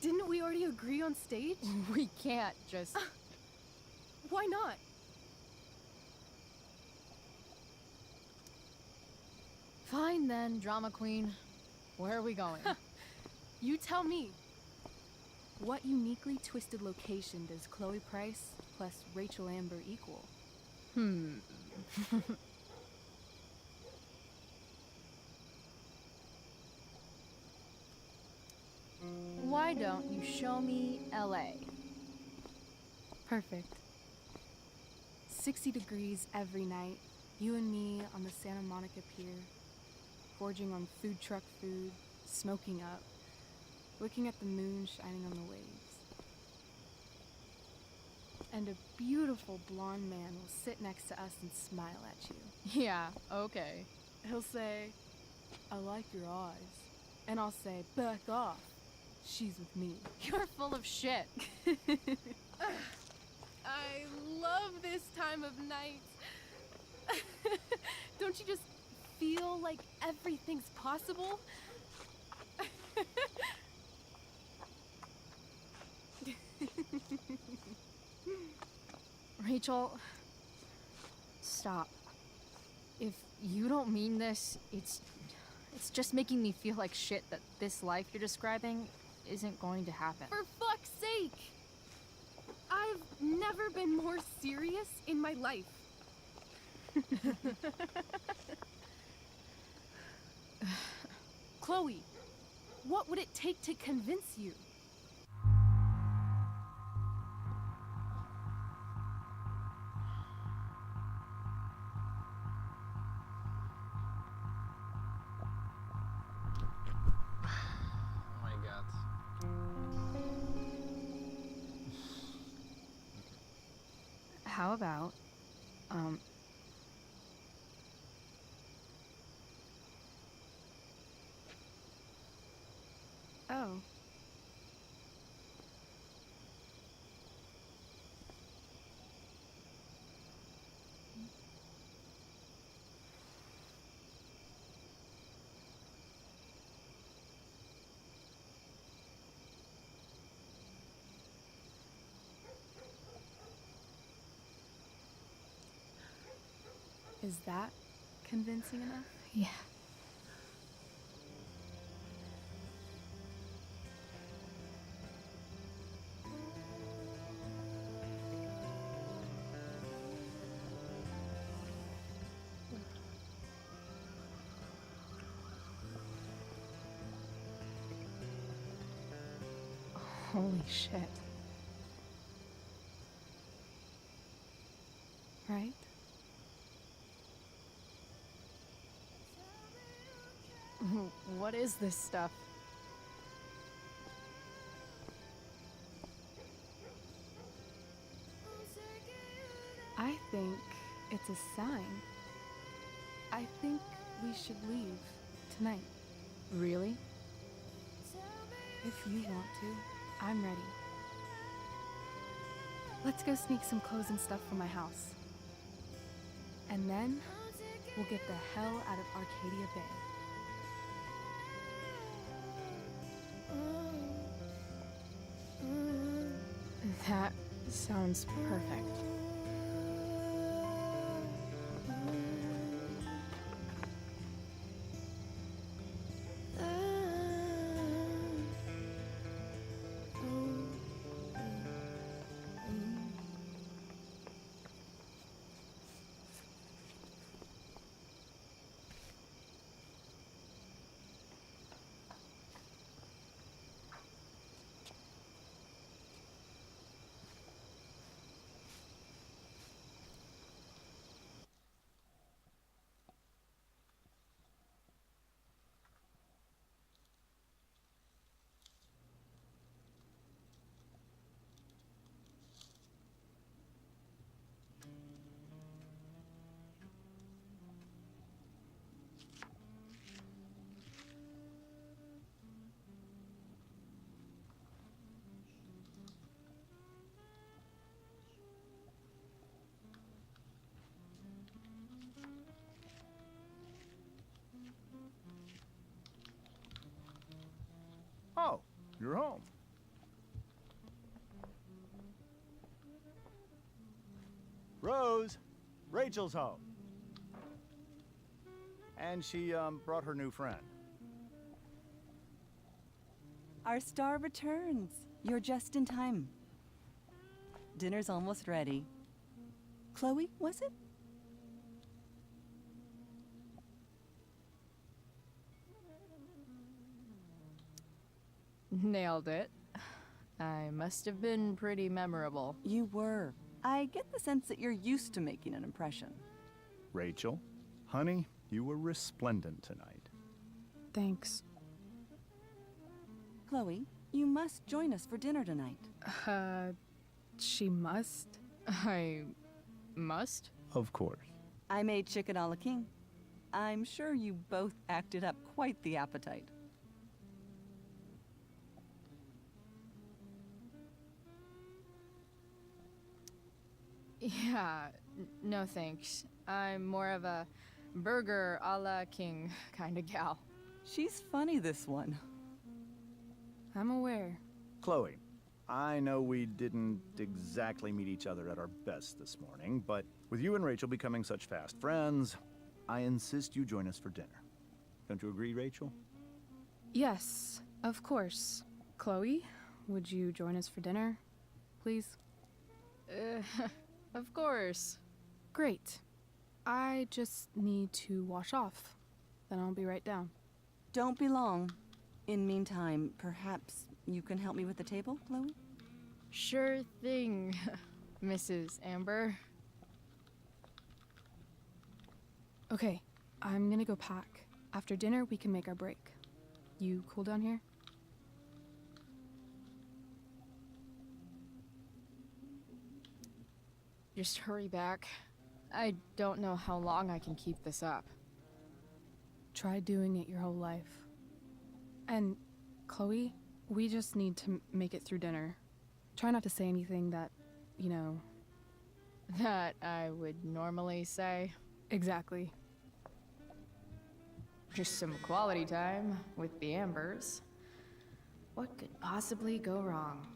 Didn't we already agree on stage? We can't just... Why not? Fine then, drama queen. Where are we going? You tell me. What uniquely twisted location does Chloe Price plus Rachel Amber equal? Why don't you show me LA? Perfect. 60 degrees every night. You and me on the Santa Monica Pier, gorging on food truck food, smoking up, looking at the moon shining on the waves. And a beautiful blonde man will sit next to us and smile at you. Yeah, okay. He'll say, "I like your eyes." And I'll say, "Back off. She's with me." You're full of shit. I love this time of night. Don't you just feel like everything's possible? Rachel, stop. If you don't mean this, it's just making me feel like shit that this life you're describing isn't going to happen. For fuck's sake! I've never been more serious in my life. Chloe, what would it take to convince you? how about, oh. Is that convincing enough? Yeah. Holy shit. Right? What is this stuff? I think it's a sign. I think we should leave tonight. Really? If you want to, I'm ready. Let's go sneak some clothes and stuff from my house. And then we'll get the hell out of Arcadia Bay. That sounds perfect. Oh, you're home. Rose, Rachel's home. And she, brought her new friend. Our star returns. You're just in time. Dinner's almost ready. Chloe, was it? Nailed it. I must have been pretty memorable. You were. I get the sense that you're used to making an impression. Rachel, honey, you were resplendent tonight. Thanks. Chloe, you must join us for dinner tonight. She must? I must? Of course. I made chicken a la king. I'm sure you both acted up quite the appetite. Yeah, no thanks. I'm more of a burger a la king kind of gal. She's funny, this one. I'm aware. Chloe, I know we didn't exactly meet each other at our best this morning, but with you and Rachel becoming such fast friends, I insist you join us for dinner. Don't you agree, Rachel? Yes, of course. Chloe, would you join us for dinner, please? Of course. Great. I just need to wash off. Then I'll be right down. Don't be long. In meantime, perhaps you can help me with the table, Chloe? Sure thing, Mrs. Amber. Okay, I'm gonna go pack. After dinner, we can make our break. You cool down here? Just hurry back. I don't know how long I can keep this up. Try doing it your whole life. And, Chloe, we just need to make it through dinner. Try not to say anything that, you know... That I would normally say. Exactly. Just some quality time with the Ambers. What could possibly go wrong?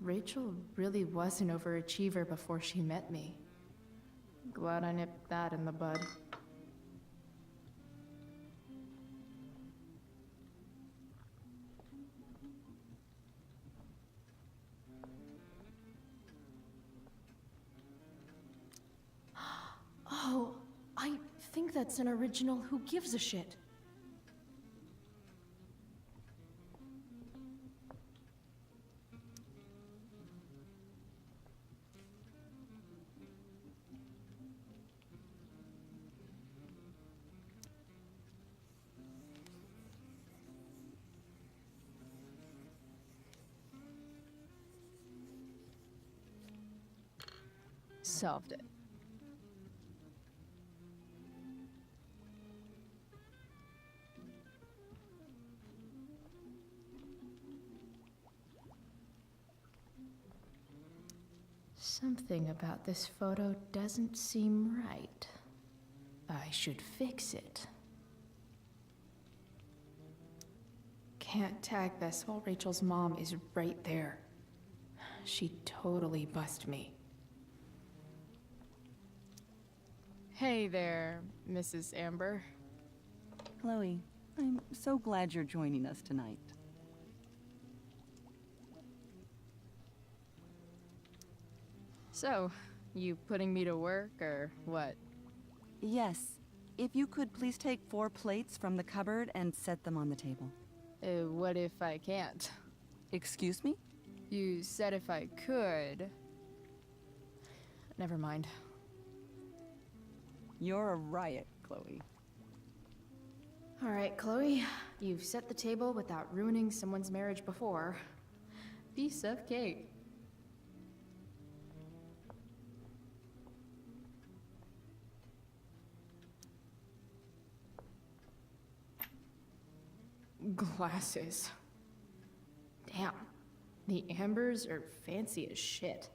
Rachel really was an overachiever before she met me. Glad I nipped that in the bud. Oh, I think that's an original Who Gives a Shit. Solved it. Something about this photo doesn't seem right. I should fix it. Can't tag this while Rachel's mom is right there. She'd totally bust me. Hey there, Mrs. Amber. Chloe, I'm so glad you're joining us tonight. So, you putting me to work, or what? Yes. If you could please take 4 plates from the cupboard and set them on the table. What if I can't? Excuse me? You said if I could. Never mind. You're a riot, Chloe. All right, Chloe. You've set the table without ruining someone's marriage before. Piece of cake. Glasses. Damn. The Ambers are fancy as shit.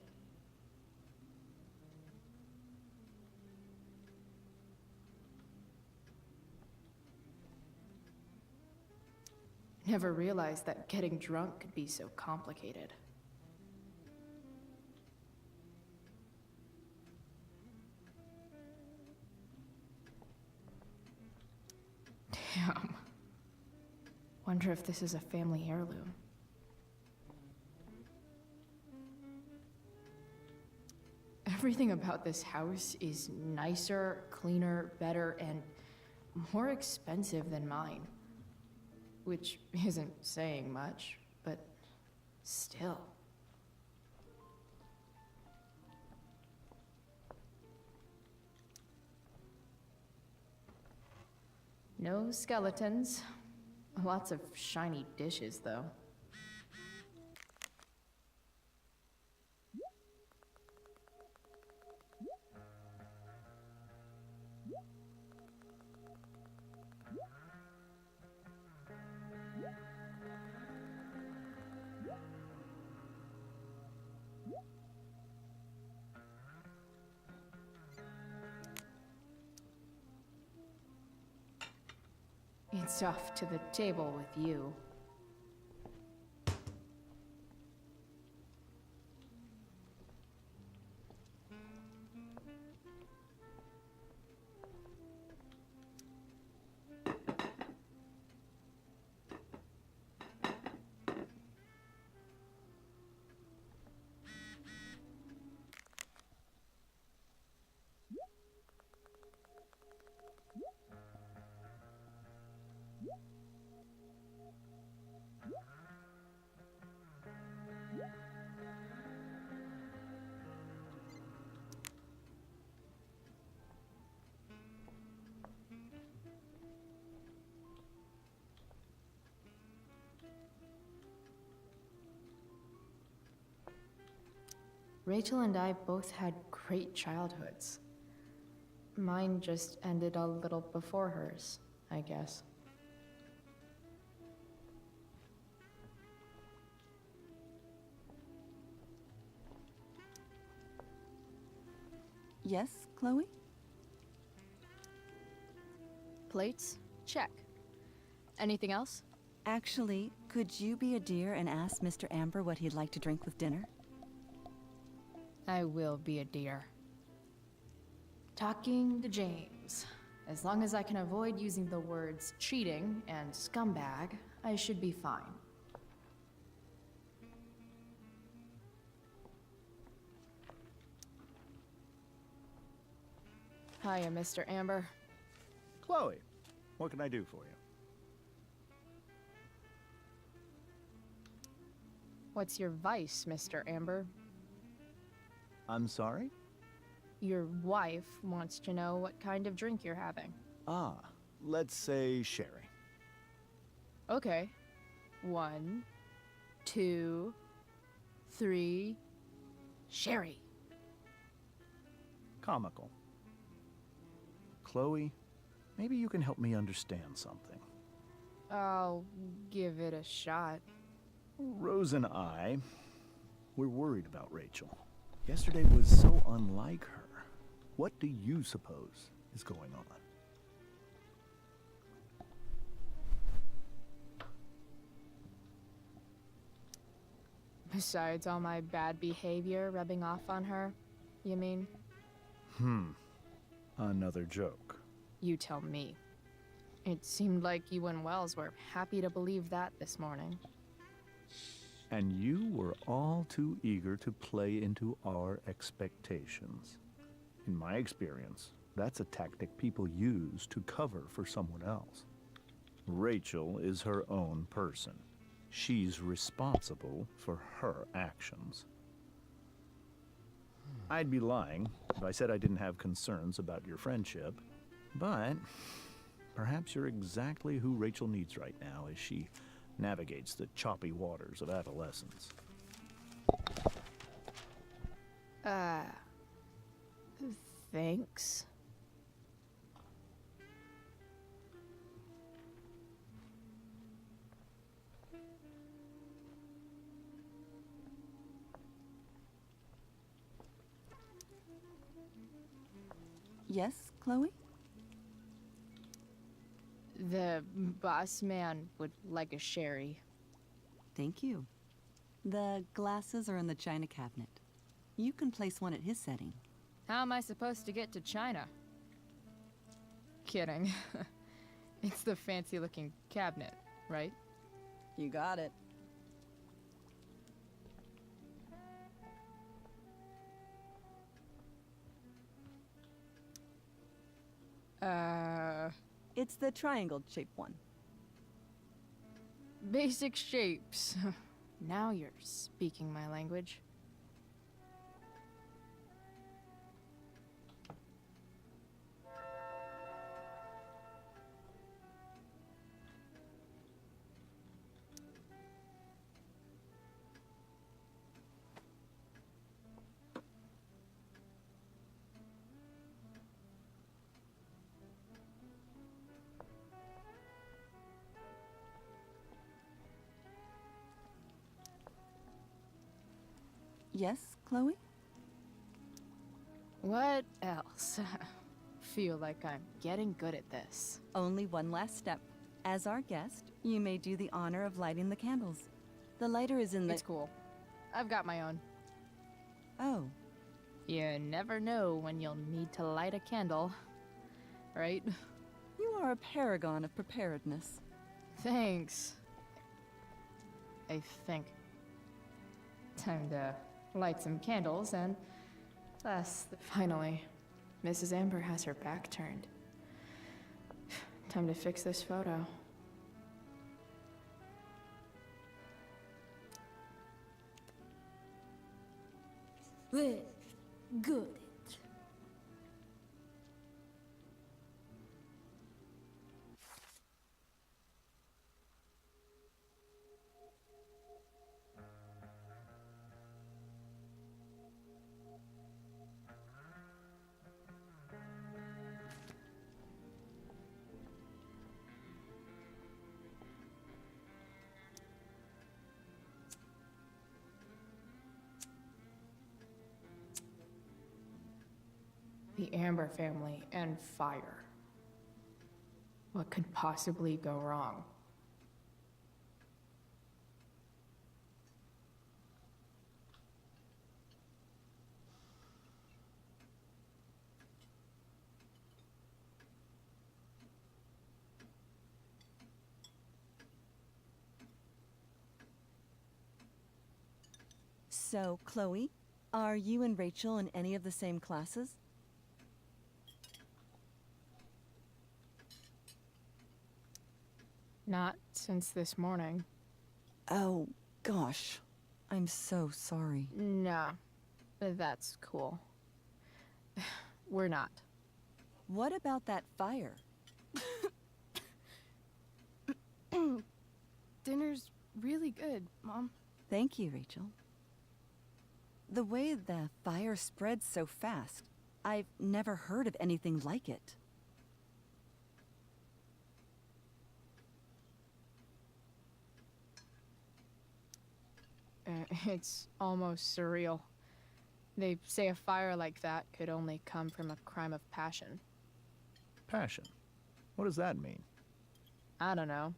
Never realized that getting drunk could be so complicated. Damn. Wonder if this is a family heirloom. Everything about this house is nicer, cleaner, better, and more expensive than mine. Which isn't saying much, but still. No skeletons. Lots of shiny dishes, though. It's off to the table with you. Rachel and I both had great childhoods. Mine just ended a little before hers, I guess. Yes, Chloe? Plates? Check. Anything else? Actually, Could you be a dear and ask Mr. Amber what he'd like to drink with dinner? I will be a dear. Talking to James. As long as I can avoid using the words cheating and scumbag, I should be fine. Hiya, Mr. Amber. Chloe, what can I do for you? What's your vice, Mr. Amber? I'm sorry? Your wife wants to know what kind of drink you're having. Ah, let's say sherry. Okay. 1, 2, 3. Sherry. Comical. Chloe, maybe you can help me understand something. I'll give it a shot. Rose and I, we're worried about Rachel. Yesterday was so unlike her. What do you suppose is going on? Besides all my bad behavior rubbing off on her, you mean? Another joke. You tell me. It seemed like you and Wells were happy to believe that this morning. And you were all too eager to play into our expectations. In my experience, that's a tactic people use to cover for someone else. Rachel is her own person. She's responsible for her actions. I'd be lying if I said I didn't have concerns about your friendship, but perhaps you're exactly who Rachel needs right now as she navigates the choppy waters of adolescence. Thanks. Yes, Chloe? The boss man would like a sherry. Thank you. The glasses are in the china cabinet. You can place one at his setting. How am I supposed to get to China? Kidding. It's the fancy-looking cabinet, right? You got it. It's the triangle-shaped one. Basic shapes. Now you're speaking my language. Yes, Chloe? What else? Feel like I'm getting good at this. Only one last step. As our guest, you may do the honor of lighting the candles. The lighter is in the... It's cool. I've got my own. Oh. You never know when you'll need to light a candle, right? You are a paragon of preparedness. Thanks. I think. Time to light some candles and... Finally, Mrs. Amber has her back turned. Time to fix this photo. Well, good. The Amber family and fire. What could possibly go wrong? So, Chloe, are you and Rachel in any of the same classes? Not since this morning. Oh, gosh. I'm so sorry. Nah, that's cool. We're not. What about that fire? Dinner's really good, Mom. Thank you, Rachel. The way the fire spread so fast, I've never heard of anything like it. It's almost surreal. They say a fire like that could only come from a crime of passion. Passion? What does that mean? I don't know.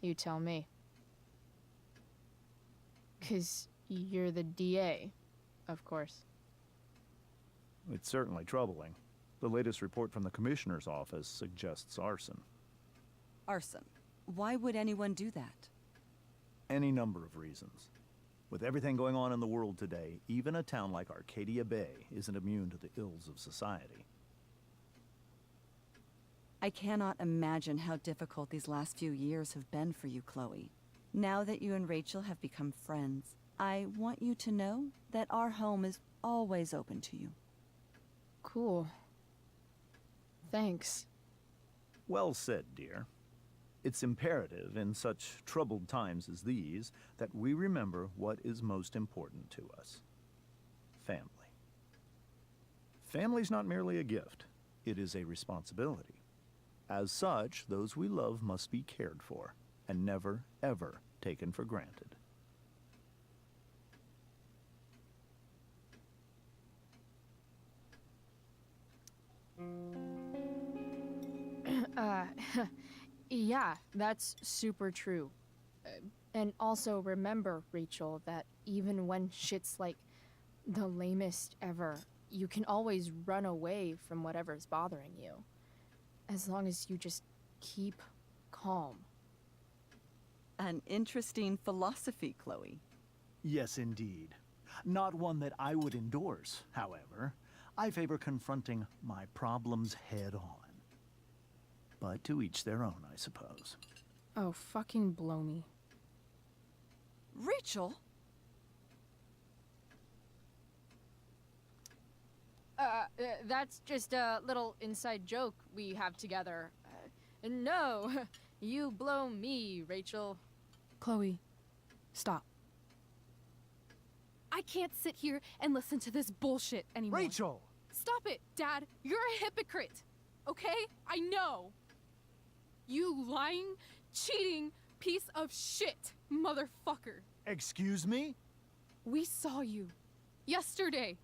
You tell me. 'Cause you're the DA, of course. It's certainly troubling. The latest report from the Commissioner's office suggests arson. Arson. Why would anyone do that? Any number of reasons. With everything going on in the world today, even a town like Arcadia Bay isn't immune to the ills of society. I cannot imagine how difficult these last few years have been for you, Chloe. Now that you and Rachel have become friends, I want you to know that our home is always open to you. Cool. Thanks. Well said, dear. It's imperative in such troubled times as these that we remember what is most important to us. Family. Family's not merely a gift, it is a responsibility. As such, those we love must be cared for and never, ever taken for granted. Yeah, that's super true. And also remember, Rachel, that even when shit's like the lamest ever, you can always run away from whatever's bothering you. As long as you just keep calm. An interesting philosophy, Chloe. Yes, indeed. Not one that I would endorse, however. I favor confronting my problems head on. But to each their own, I suppose. Oh, fucking blow me. Rachel? That's just a little inside joke we have together. No, you blow me, Rachel. Chloe, stop. I can't sit here and listen to this bullshit anymore. Rachel! Stop it, Dad. You're a hypocrite. Okay? I know. You lying, cheating piece of shit, motherfucker. Excuse me? We saw you yesterday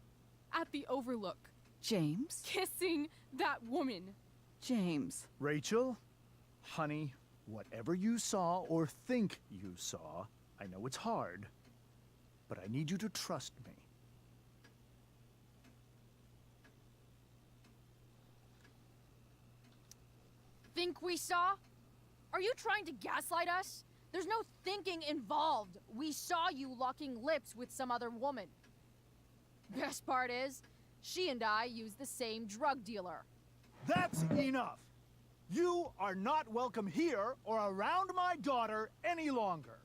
at the Overlook. James? Kissing that woman. James. Rachel? Honey, whatever you saw or think you saw, I know it's hard, but I need you to trust me. Think we saw? Are you trying to gaslight us? There's no thinking involved. We saw you locking lips with some other woman. Best part is, she and I use the same drug dealer. That's enough! You are not welcome here or around my daughter any longer.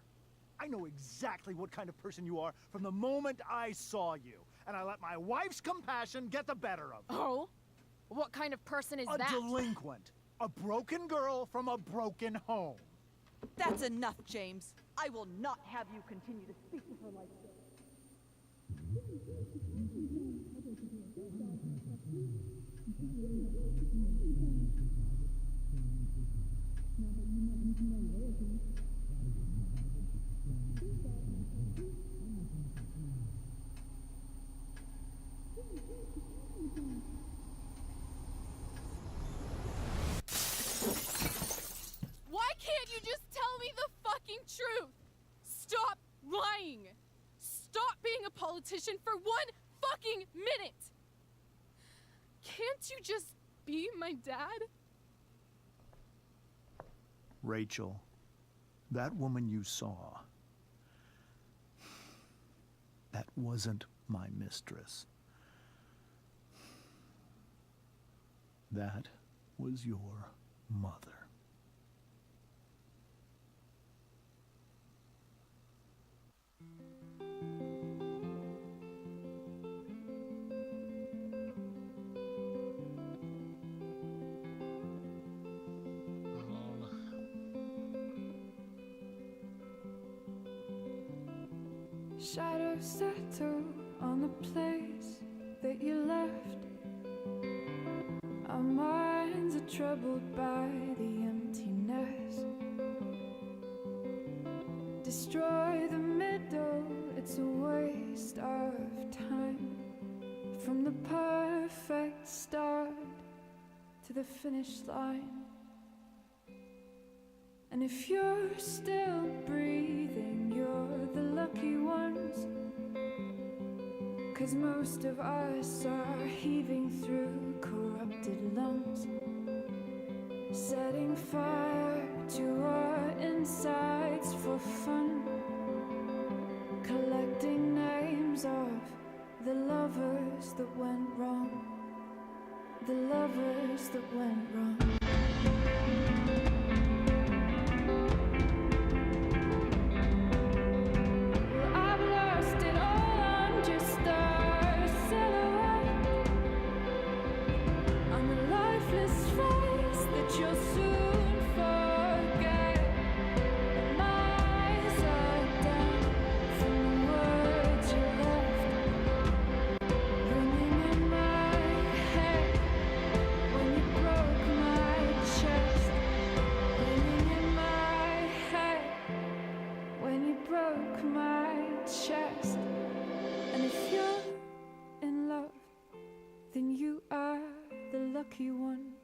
I know exactly what kind of person you are from the moment I saw you, and I let my wife's compassion get the better of me. Oh? What kind of person is that? A delinquent. A broken girl from a broken home. That's enough, James. I will not have you continue to speak to her like this. Why can't you just tell me the fucking truth? Stop lying! Stop being a politician for 1 fucking minute! Can't you just be my dad? Rachel, that woman you saw, That wasn't my mistress. That was your mother. Shadows settle on the place that you left. Our minds are troubled by the emptiness. Destroy the middle, it's a waste of time. From the perfect start to the finish line. And if you're still breathing, you're the lucky ones. 'Cause most of us are heaving through corrupted lungs, setting fire to our insides for fun, collecting names of the lovers that went wrong, the lovers that went wrong. Lucky one,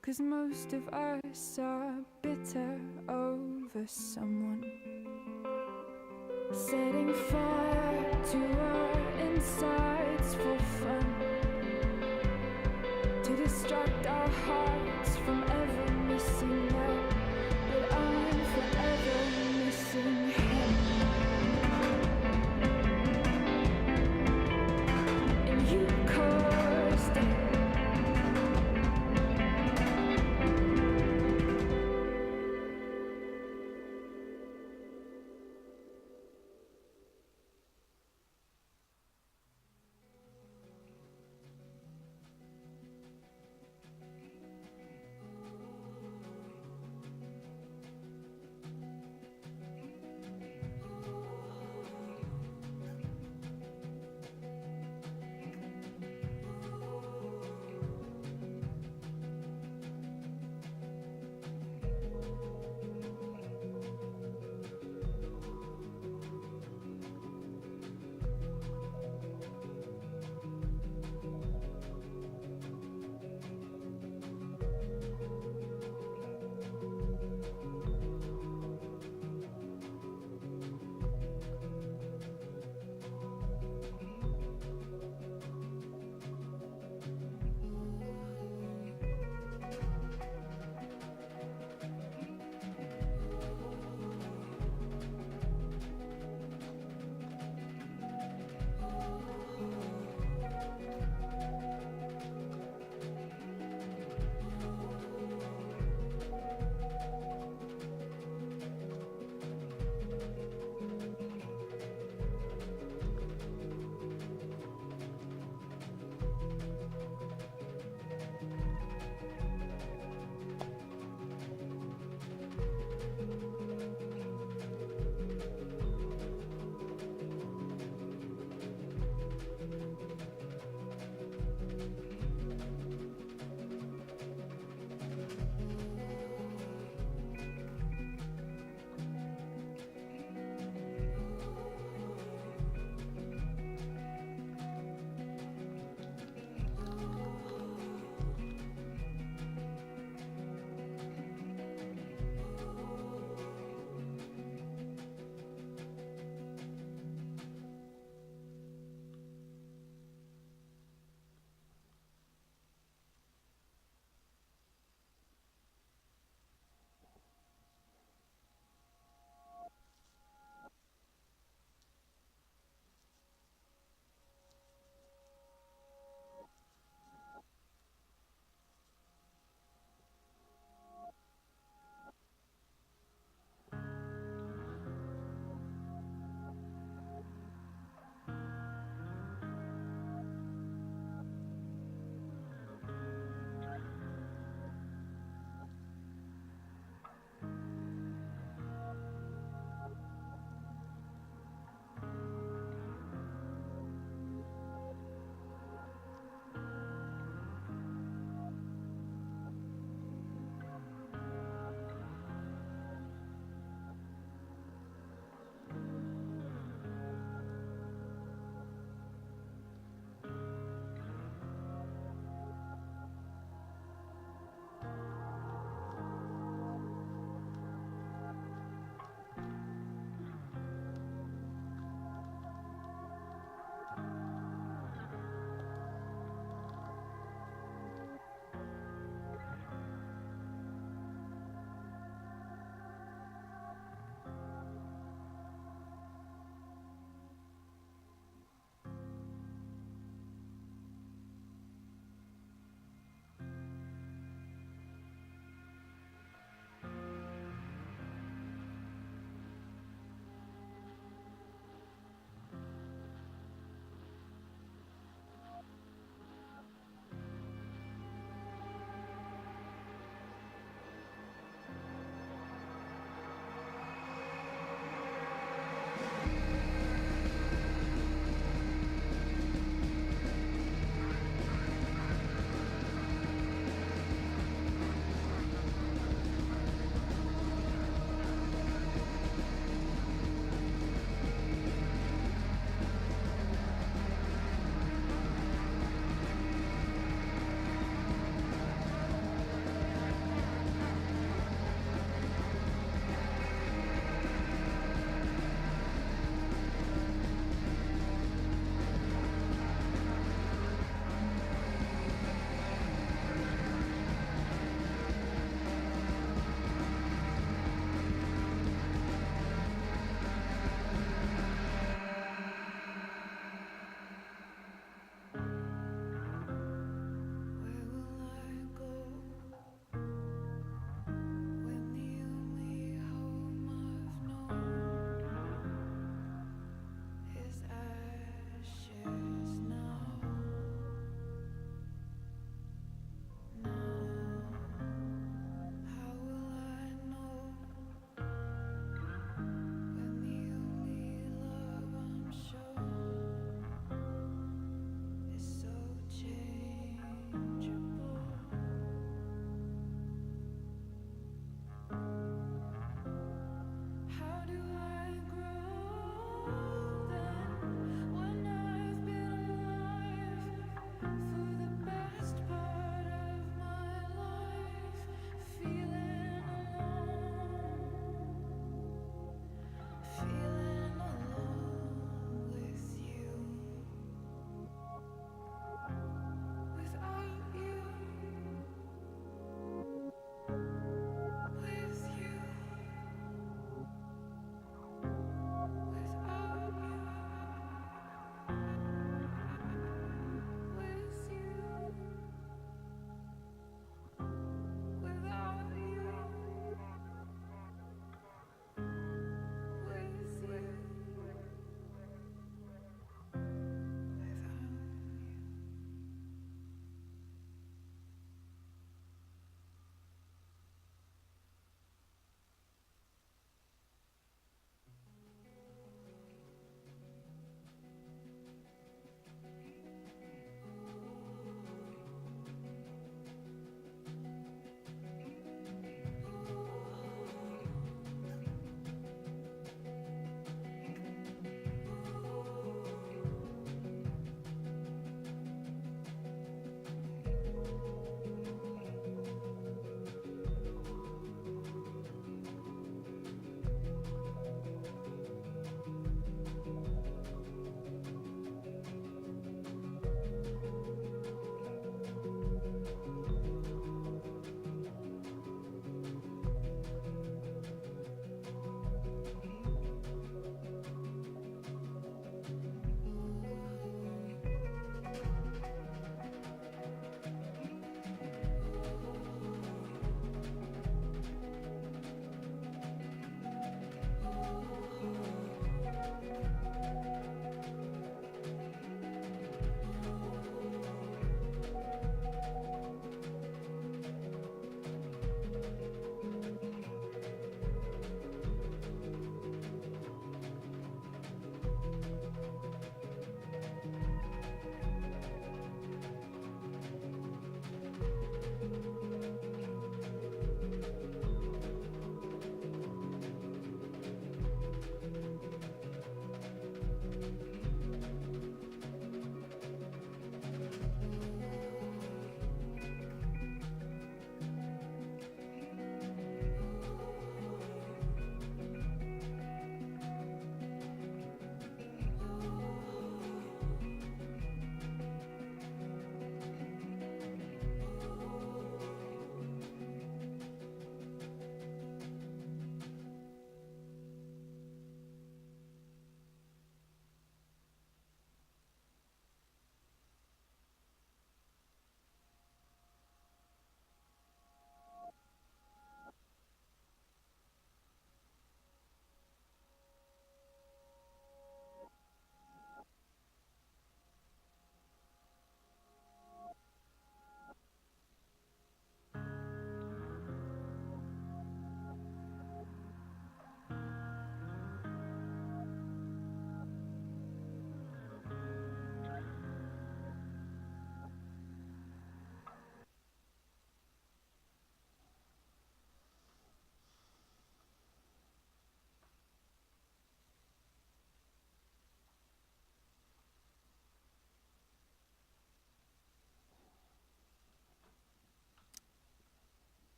'cause most of us are bitter over someone, setting fire to our insides for fun, to distract our hearts from ever missing out. But I'm forever missing him. And you caused it.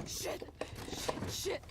Shit! Shit! Shit!